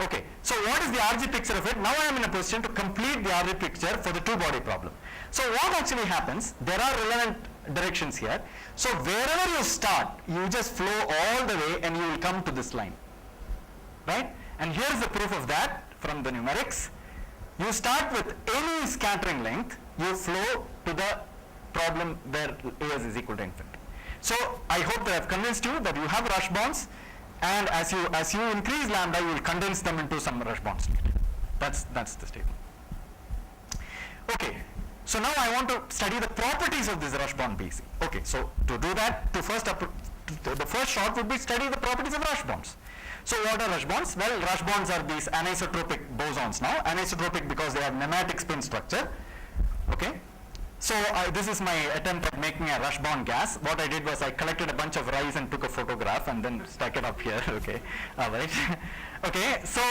Okay. So what is the RG picture of it? Now I am in a position to complete the RG picture for the two-body problem. So what actually happens? There are relevant directions here. So wherever you start, you just flow all the way and you will come to this line. Right? And here's the proof of that from the numerics. You start with any scattering length, you flow to the problem where AS is equal to infinity. So I hope that I've convinced you that you have Rushbonds, and as you increase lambda, you will condense them into some Rushbond state. That's the statement. Okay. So now I want to study the properties of this Rushbond BC. Okay. So to do that, the first shot would be study the properties of Rushbonds. So what are Rushbonds? Well, Rushbonds are these anisotropic bosons now. Anisotropic because they have nematic spin structure. Okay. So this is my attempt at making a Rushbond gas. What I did was I collected a bunch of rice and took a photograph and then stuck it up here. Okay. All right. Okay. So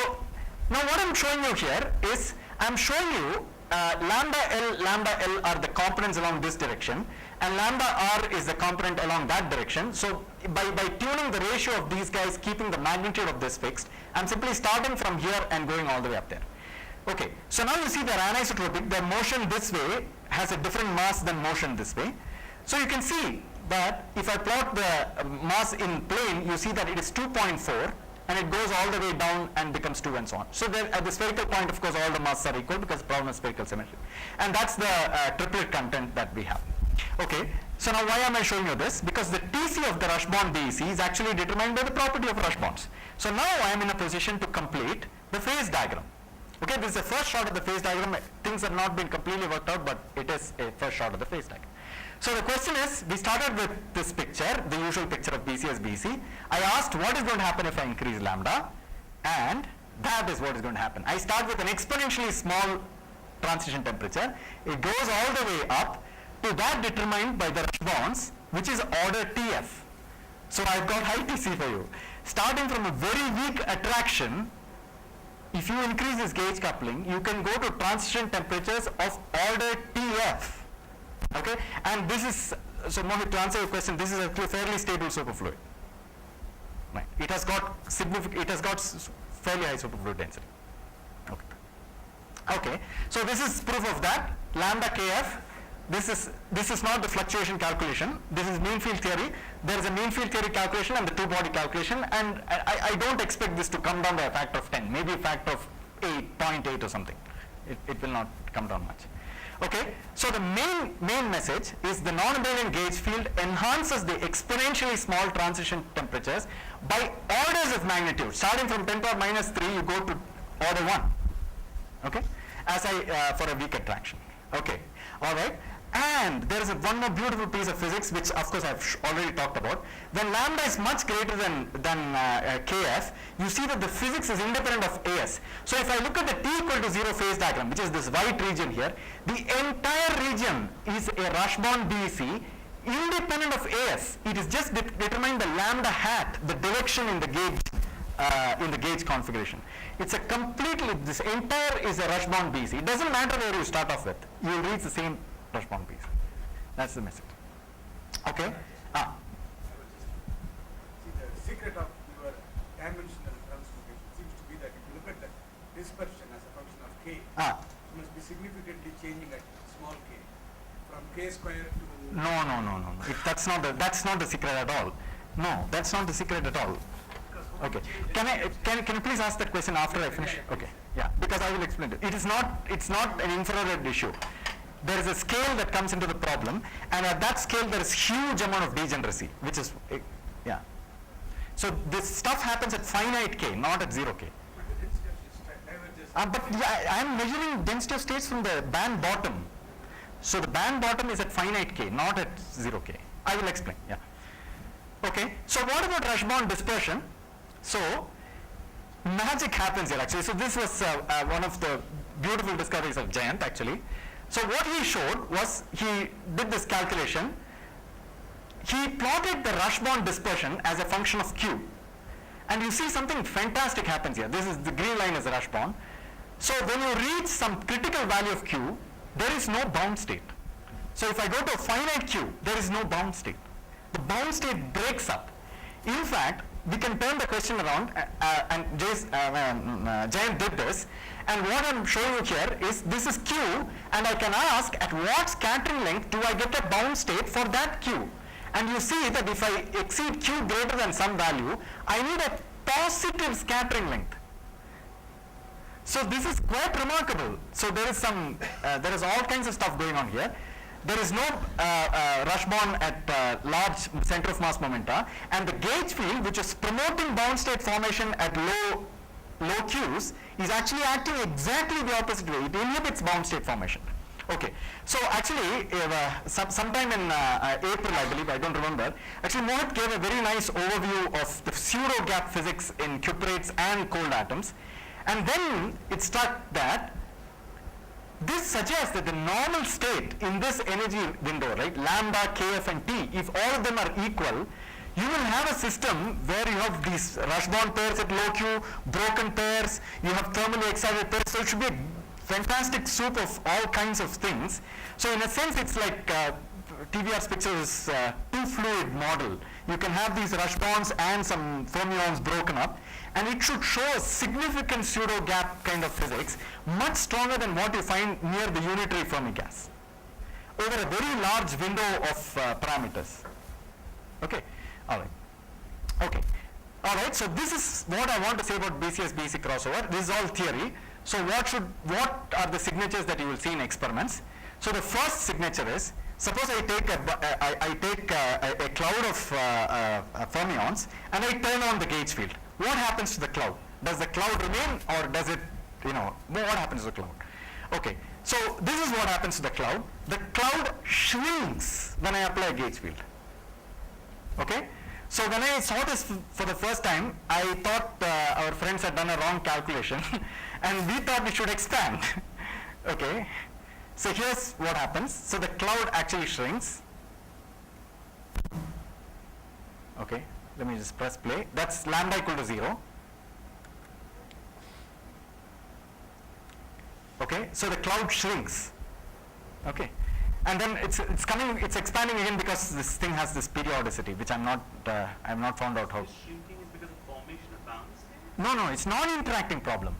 now what I'm showing you here is I'm showing you lambda L are the components along this direction, and lambda R is the component along that direction. So by tuning the ratio of these guys, keeping the magnitude of this fixed, I'm simply starting from here and going all the way up there. Okay, so now you see they're anisotropic. Their motion this way has a different mass than motion this way. So you can see that if I plot the mass in plane, you see that it is 2.4 and it goes all the way down and becomes 2 and so on. So then at the spherical point, of course, all the masses are equal because the problem is spherical symmetry. And that's the triplet content that we have. Okay, So now why am I showing you this? Because the TC of the rush bond BEC is actually determined by the property of rush bonds. So now I am in a position to complete the phase diagram. Okay, this is the first shot of the phase diagram. Things have not been completely worked out, but it is a first shot of the phase diagram. So the question is, we started with this picture, the usual picture of BC as BC. I asked what is going to happen if I increase lambda, and that is what is going to happen. I start with an exponentially small transition temperature. It goes all the way up to that determined by the rush bonds, which is order TF. So I've got high TC for you. Starting from a very weak attraction, if you increase this gauge coupling, you can go to transition temperatures of order TF. Okay, and this is, so Mohit, to answer your question, this is a fairly stable superfluid. Right. It has got fairly high superfluid density. Okay. Okay, so this is proof of that. Lambda KF. This is not the fluctuation calculation. This is mean field theory. There is a mean field theory calculation and the two-body calculation, and I don't expect this to come down by a factor of 10, maybe a factor of 0.8 or something. It will not come down much. Okay, so the main message is the non-abelian gauge field enhances the exponentially small transition temperatures by orders of magnitude. Starting from 10 power minus 3, you go to order 1. Okay, for a weak attraction. Okay, all right. And there is one more beautiful piece of physics, which of course I've already talked about. When lambda is much greater than Kf, you see that the physics is independent of As. So if I look at the T equal to 0 phase diagram, which is this white region here, the entire region is a rush bond BEC independent of As. It is just determining the lambda hat, the direction in the gauge configuration. It's a completely, this entire is a rush bond BEC. It doesn't matter where you start off with, you will reach the same rush bond BEC. That's the message. Okay? See, the secret of your dimensional transformation seems to be that if you look at the dispersion as a function of k, it must be significantly changing at small k, from k square to... No. That's not the secret at all. No, that's not the secret at all. Okay. Can you please ask that question after I finish? Okay. Yeah, because I will explain it. It's not an infrared issue. There is a scale that comes into the problem, and at that scale there is huge amount of degeneracy, which is, yeah. So this stuff happens at finite k, not at 0 k. But yeah, I am measuring density of states from the band bottom. So the band bottom is at finite k, not at 0 k. I will explain, yeah. Okay, so what about rush bond dispersion? So magic happens here actually. So this was one of the beautiful discoveries of Jayant actually. So what he showed was, he did this calculation. He plotted the rush bond dispersion as a function of Q. And you see something fantastic happens here. This is the green line is the rush bond. So when you reach some critical value of Q, there is no bound state. So if I go to a finite Q, there is no bound state. The bound state breaks up. In fact, we can turn the question around, and Jayant did this, and what I'm showing you here is, this is Q, and I can ask at what scattering length do I get a bound state for that Q? And you see that if I exceed Q greater than some value, I need a positive scattering length. So this is quite remarkable. So there is all kinds of stuff going on here. There is no rush bond at large center of mass momenta, and the gauge field, which is promoting bound state formation at low Qs, is actually acting exactly the opposite way. It inhibits bound state formation. Okay, so actually sometime in April, I believe, I don't remember, actually Mohit gave a very nice overview of the pseudo gap physics in cuprates and cold atoms, and then it struck that this suggests that the normal state in this energy window, right, lambda, kf and t, if all of them are equal, you will have a system where you have these rush bond pairs at low Q, broken pairs, you have thermally excited pairs, so it should be a fantastic soup of all kinds of things. So in a sense, it's like TVR's picture is two fluid model. You can have these rush bonds and some fermions broken up, and it should show a significant pseudo gap kind of physics, much stronger than what you find near the unitary Fermi gas, over a very large window of parameters. Okay, all right. Okay, all right. So this is what I want to say about BCS-BEC crossover. This is all theory. So what are the signatures that you will see in experiments? So the first signature is, suppose I take a cloud of fermions and I turn on the gauge field. What happens to the cloud? Does the cloud remain, or does it, what happens to the cloud? Okay, so this is what happens to the cloud. The cloud shrinks when I apply a gauge field. Okay, so when I saw this for the first time, I thought our friends had done a wrong calculation and we thought it should expand. Okay, so here's what happens. So the cloud actually shrinks. Okay, let me just press play. That's lambda equal to 0. Okay, so the cloud shrinks. Okay, and then it's expanding again because this thing has this periodicity, which I'm not found out how. The shrinking is because of formation of bound states? No, it's non-interacting problem.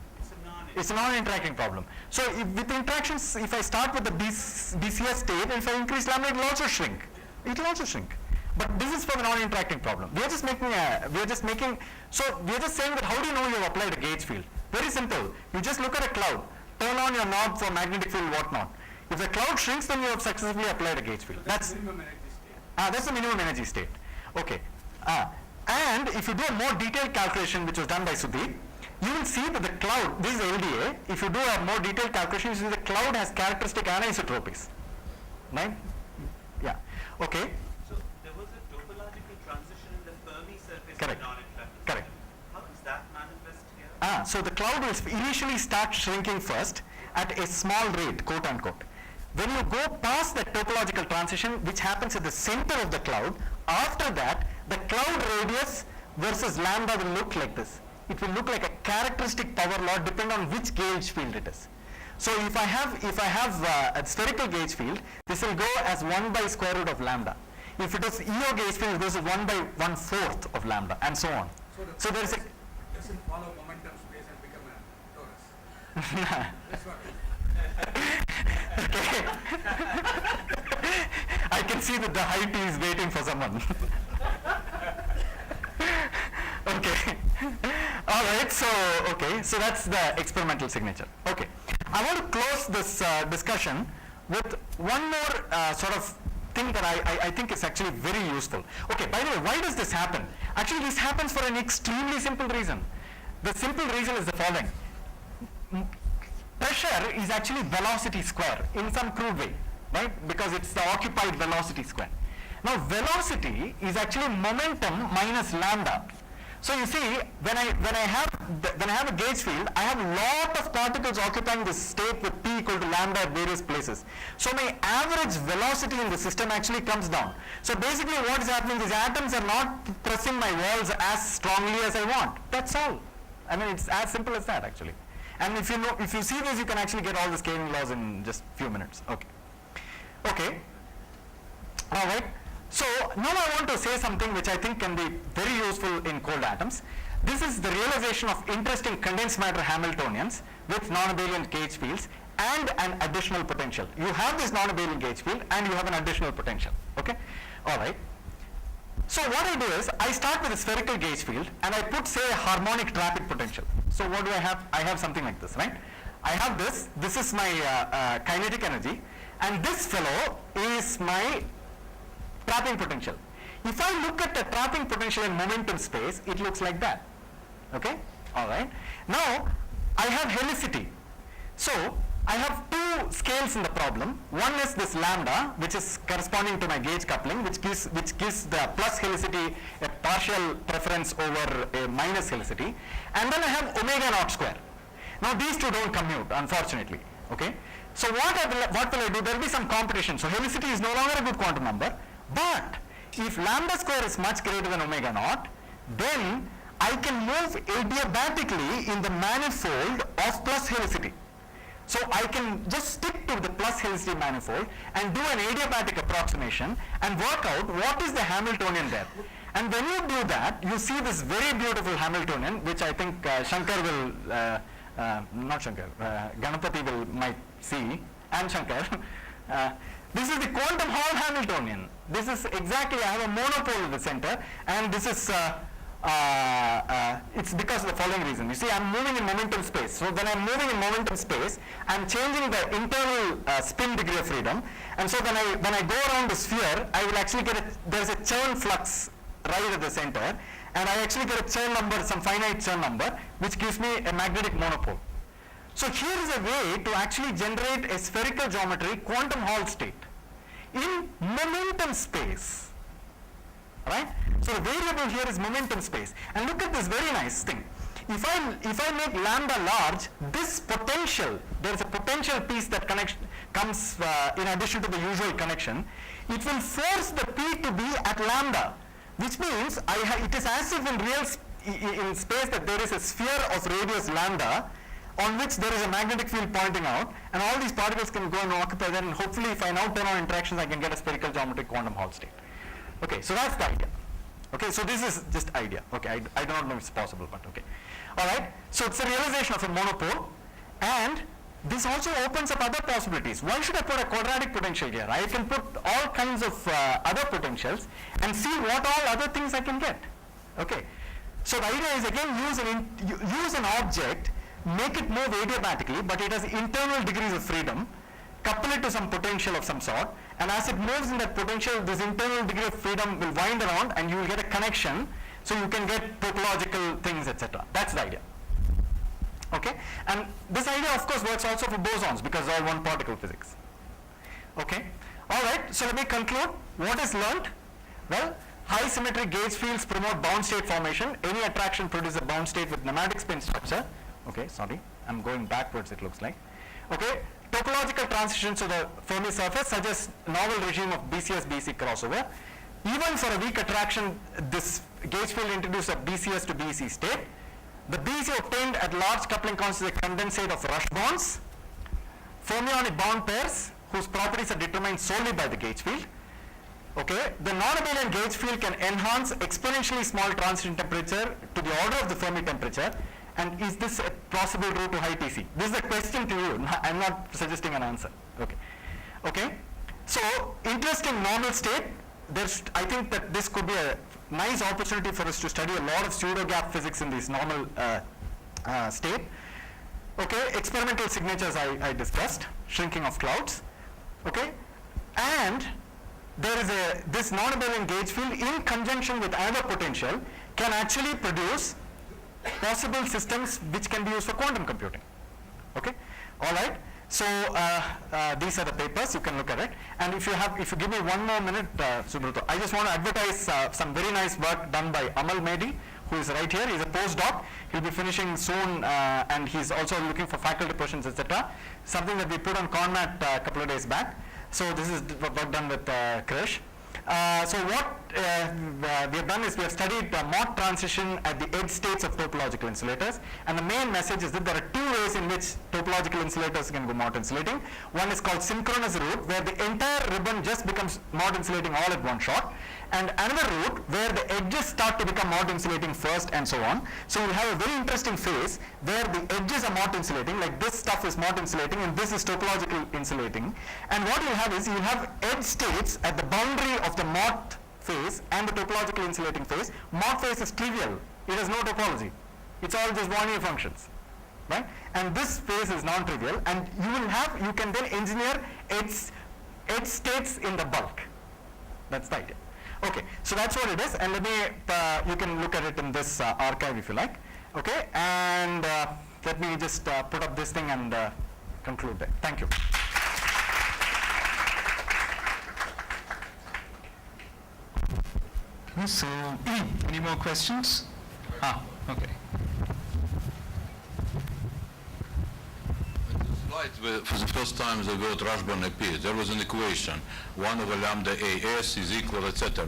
It's a non-interacting problem. So with interactions, if I start with the BCS state, if I increase lambda, it will also shrink. It will also shrink. But this is for the non-interacting problem. We are just saying that how do you know you have applied a gauge field? Very simple. You just look at a cloud, turn on your knob for magnetic field, whatnot. If the cloud shrinks, then you have successfully applied a gauge field. That's minimum energy state. That's the minimum energy state. Okay. And if you do a more detailed calculation, which was done by Sudeep, you will see that the cloud, this is LDA, if you do a more detailed calculation, you see the cloud has characteristic anisotropies. Right? Yeah. Okay. So there was a topological transition in the Fermi surface Correct. of non-interacting Correct. system. How does that manifest here? So the cloud will initially start shrinking first at a small rate, quote unquote. When you go past the topological transition, which happens at the center of the cloud, after that, the cloud radius versus lambda will look like this. It will look like a characteristic power law depending on which gauge field it is. So if I have a spherical gauge field, this will go as 1 by square root of lambda. If it is EO gauge field, it goes to 1 by 1/4 of lambda, and so on. So there is a Doesn't follow momentum space and become a torus. That's what okay. I can see that the high T is waiting for someone. Okay. All right. So that's the experimental signature. Okay. I want to close this discussion with one more sort of thing that I think is actually very useful. Okay. By the way, why does this happen? Actually, this happens for an extremely simple reason. The simple reason is the following. Pressure is actually velocity square in some crude way, right? Because it's the occupied velocity square. Now, velocity is actually momentum minus lambda. So you see, when I have a gauge field, I have a lot of particles occupying this state with p equal to lambda at various places. So my average velocity in the system actually comes down. So basically, what is happening is atoms are not pressing my walls as strongly as I want. That's all. I mean, it's as simple as that actually. And if you see this, you can actually get all the scaling laws in just few minutes. Okay. Okay. All right. So now I want to say something which I think can be very useful in cold atoms. This is the realization of interesting condensed matter Hamiltonians with non-abelian gauge fields and an additional potential. You have this non-abelian gauge field and you have an additional potential. Okay. All right. So what I do is I start with a spherical gauge field and I put, say, a harmonic trapping potential. So what do I have? I have something like this, right? I have this. This is my kinetic energy, and this fellow is my trapping potential. If I look at the trapping potential in momentum space, it looks like that. Okay? All right. Now I have helicity. So I have two scales in the problem. One is this lambda, which is corresponding to my gauge coupling, which gives the plus helicity a partial preference over a minus helicity. And then I have omega naught square. Now these two don't commute, unfortunately. Okay. So what will I do? There will be some competition. So helicity is no longer a good quantum number. But if lambda square is much greater than omega naught, then I can move adiabatically in the manifold of plus helicity. So I can just stick to the plus helicity manifold and do an adiabatic approximation and work out what is the Hamiltonian there. And when you do that, you see this very beautiful Hamiltonian, which I think Shankar will, Ganapati might see, and Shankar. This is the quantum Hall Hamiltonian. This is exactly, I have a monopole at the center, and this is, it's because of the following reason. You see, I'm moving in momentum space. So when I'm moving in momentum space, I'm changing the internal spin degree of freedom. And so when I go around the sphere, I will actually get there's a Chern flux right at the center, and I actually get a Chern number, some finite Chern number, which gives me a magnetic monopole. So here is a way to actually generate a spherical geometry quantum Hall state in momentum space, right? So the variable here is momentum space. And look at this very nice thing. If I make lambda large, this potential, there is a potential piece that comes in addition to the usual connection. It will force the P to be at lambda, which means it is as if in space that there is a sphere of radius lambda on which there is a magnetic field pointing out, and all these particles can go and occupy that, and hopefully if I now turn on interactions, I can get a spherical geometric quantum Hall state. Okay, so that's the idea. Okay, so this is just idea. Okay, I do not know if it's possible, but okay. All right, so it's a realization of a monopole, and this also opens up other possibilities. Why should I put a quadratic potential here? I can put all kinds of other potentials and see what all other things I can get. Okay, so the idea is again use an object, make it move adiabatically, but it has internal degrees of freedom, couple it to some potential of some sort, and as it moves in that potential, this internal degree of freedom will wind around and you will get a connection, so you can get topological things, etc. That's the idea. Okay, and this idea of course works also for bosons because they're all one particle physics. Okay, all right, so let me conclude. What is learned? Well, high symmetric gauge fields promote bound state formation. Any attraction produces a bound state with nematic spin structure. Okay, sorry, I'm going backwards it looks like. Okay, topological transitions to the Fermi surface suggest novel regime of BCS-BEC crossover. Even for a weak attraction, this gauge field introduces a BCS to BEC state. The BEC obtained at large coupling constitutes a condensate of rush bonds, fermionic bound pairs whose properties are determined solely by the gauge field. Okay, the non-abelian gauge field can enhance exponentially small transition temperature to the order of the Fermi temperature. And is this a possible route to high TC? This is a question to you. I'm not suggesting an answer. Okay. Okay. So interesting normal state. I think that this could be a nice opportunity for us to study a lot of pseudo gap physics in this normal state. Okay. Experimental signatures I discussed. Shrinking of clouds. Okay. And there is this non-abelian gauge field in conjunction with another potential can actually produce possible systems which can be used for quantum computing. Okay, all right. So these are the papers. You can look at it. And if you give me one more minute, Subrata, I just want to advertise some very nice work done by Amal Mehdi, who is right here. He's a postdoc. He'll be finishing soon, and he's also looking for faculty positions, etc. Something that we put on CONMAT a couple of days back. So this is work done with Krish. So what we have done is we have studied Mott transition at the edge states of topological insulators, and the main message is that there are two ways in which topological insulators can go Mott insulating. One is called synchronous route, where the entire ribbon just becomes Mott insulating all at one shot, and another route where the edges start to become Mott insulating first and so on. So you'll have a very interesting phase where the edges are Mott insulating, like this stuff is Mott insulating and this is topological insulating. And what you'll have is you'll have edge states at the boundary of the Mott phase and the topological insulating phase. Mott phase is trivial. It has no topology. It's all just Wannier functions, right? And this phase is non-trivial, and you can then engineer edge states in the bulk. That's the idea. Okay, so that's what it is, and let me, you can look at it in this archive if you like. Okay, and let me just put up this thing and conclude there. Thank you. So, any more questions? Okay. For the first time the word Rashburn appeared. There was an equation, 1 over lambda AS is equal, etc.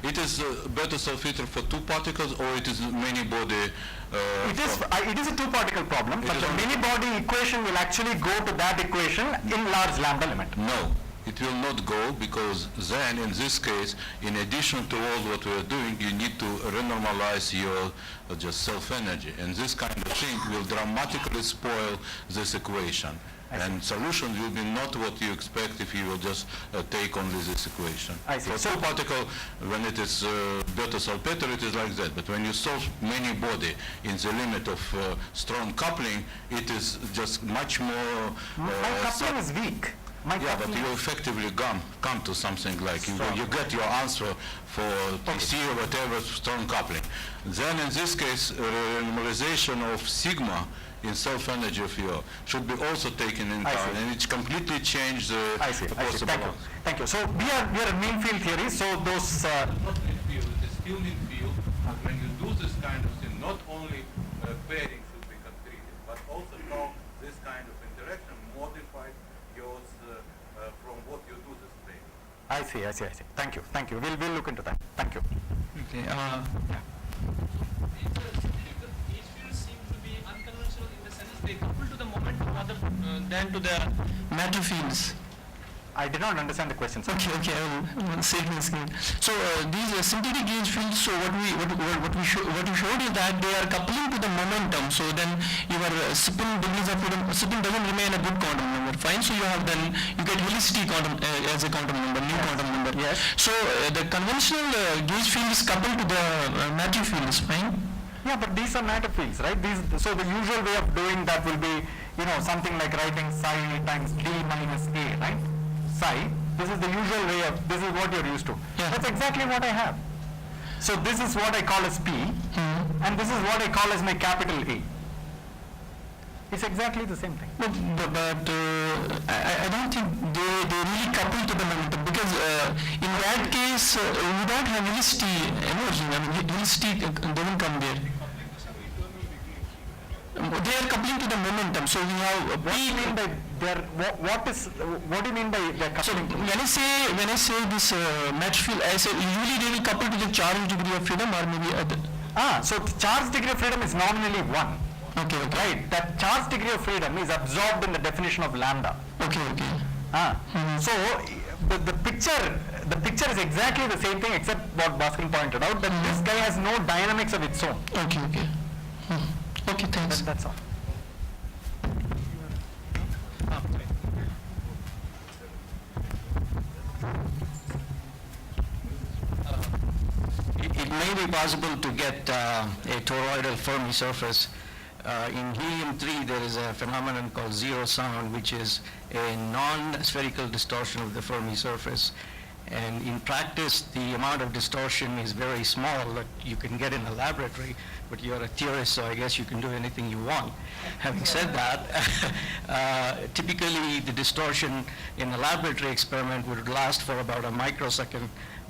It is better self-filter for two particles, or it is many body? It is a two-particle problem, but the many-body equation will actually go to that equation in large lambda limit. No. It will not go, because then in this case, in addition to all what we are doing, you need to renormalize your just self-energy, and this kind of thing will dramatically spoil this equation. I see. And solutions will be not what you expect if you will just take only this equation. I see. For So- two particle, when it is beta salpeter, it is like that. But when you solve many body in the limit of strong coupling, it is just much more. My coupling is weak. My Yeah, but coupling you effectively come to something like you get your answer for PC or whatever strong coupling. Then in this case, normalization of sigma in self-energy of your should be also taken in I account, see. and it's completely changed the I see. possible Thank you. answer. Thank you. So we are a mean field theory. So those. Not in field, it is still in field, but when you do this kind of thing, not only pairing should be completed, but also how this kind of interaction modifies yours from what you do this pairing. I see. Thank you. We'll look into that. Thank you. Okay. These fields seem to be unconventional in the sense they couple to the moment rather than to the Matter fields. I did not understand the question. Sir. Okay, I will save this again. So these synthetic gauge fields. So what we showed is that they are coupling to the momentum. So then your spin degrees of freedom, spin doesn't remain a good quantum number. Fine. So you have then you get helicity quantum as a quantum number, new quantum number. Yes. So the conventional gauge field is coupled to the matter field. Is fine. Yeah, but these are matter fields, right? So the usual way of doing that will be, something like writing psi times d minus a, right? Psi. This is the usual way of. This is what you're used to. Yeah. That's exactly what I have. So this is what I call as P, and this is what I call as my capital A. It's exactly the same thing. But I don't think they really couple to the momentum because in that case you don't have helicity energy. I mean helicity doesn't come there. They are coupling to the momentum. So we have What do you mean by their? What do you mean by their so coupling? when I say this match field, I say usually they will couple to the charge degree of freedom or maybe other. So the charge degree of freedom is nominally 1. Okay. Right, that charge degree of freedom is absorbed in the definition of lambda. Okay. So the picture is exactly the same thing except what Bhaskar pointed out, that this guy has no dynamics of its own. Okay. Okay, thanks. That's all. It may be possible to get a toroidal Fermi surface. In helium-3, there is a phenomenon called zero sound, which is a non-spherical distortion of the Fermi surface. And in practice, the amount of distortion is very small that you can get in a laboratory, but you're a theorist, so I guess you can do anything you want. Having said that, typically the distortion in a laboratory experiment would last for about a microsecond,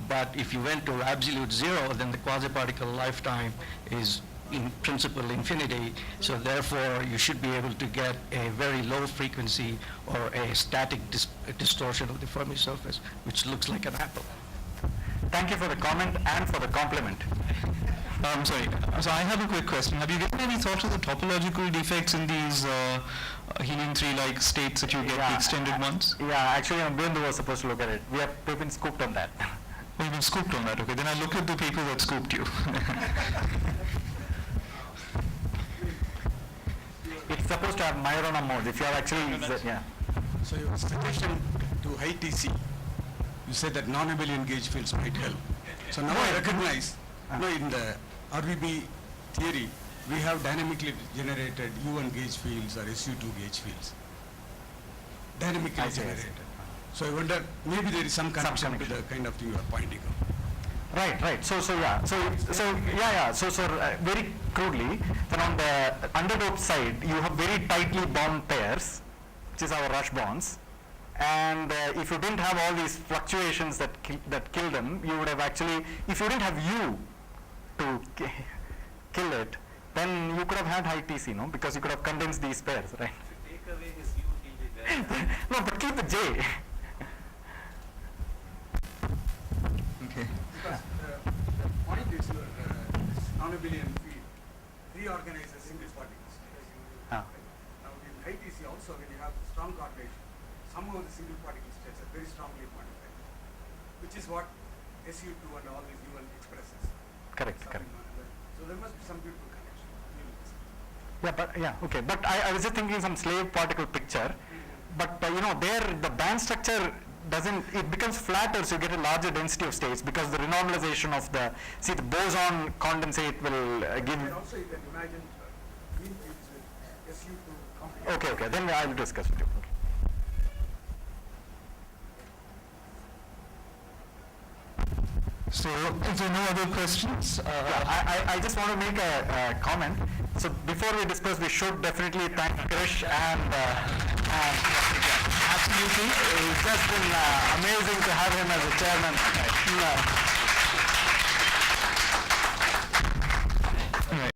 but if you went to absolute zero, then the quasi-particle lifetime is in principle infinity, so therefore you should be able to get a very low frequency or a static distortion of the Fermi surface, which looks like an apple. Thank you for the comment and for the compliment. Sorry. So I have a quick question. Have you given any thought to the topological defects in these helium-3 like states that you get the extended ones? Yeah, actually, Bindu was supposed to look at it. We've been scooped on that. Oh, you've been scooped on that. Okay, then I look at the people that scooped you. It's supposed to have Majorana mode. If you have actually, So your suggestion to high TC, you said that non-abelian gauge fields might help. So now I recognize, in the RVB theory, we have dynamically generated U1 gauge fields or SU2 gauge fields. Dynamically I see. generated. So I wonder, maybe there is some connection to the kind of thing you are pointing out. Right. So very crudely, then on the underdoped side, you have very tightly bound pairs, which is our rush bonds. And if you didn't have all these fluctuations that kill them, you would have actually, if you didn't have U to kill it, then you could have had high TC, no? Because you could have condensed these pairs, right? Take away his U, he'll be very No, but keep the J. Okay. Because the point is your non-abelian field reorganizes single particles. Ah. Now in high TC also, when you have strong correlation, some of the single particle states are very strongly modified, which is what SU2 and all these U1 expresses. Correct. So there must be some beautiful connection. Okay. But I was just thinking some slave particle picture. but there the band structure doesn't, it becomes flatter, so you get a larger density of states because the renormalization of the boson condensate will give. And also you can imagine green fields with SU2 complex. Okay, then I will discuss with you. So, if there are no other questions, I just want to make a comment. So before we discuss, we should definitely thank Krish and absolutely, it's just been amazing to have him as a chairman.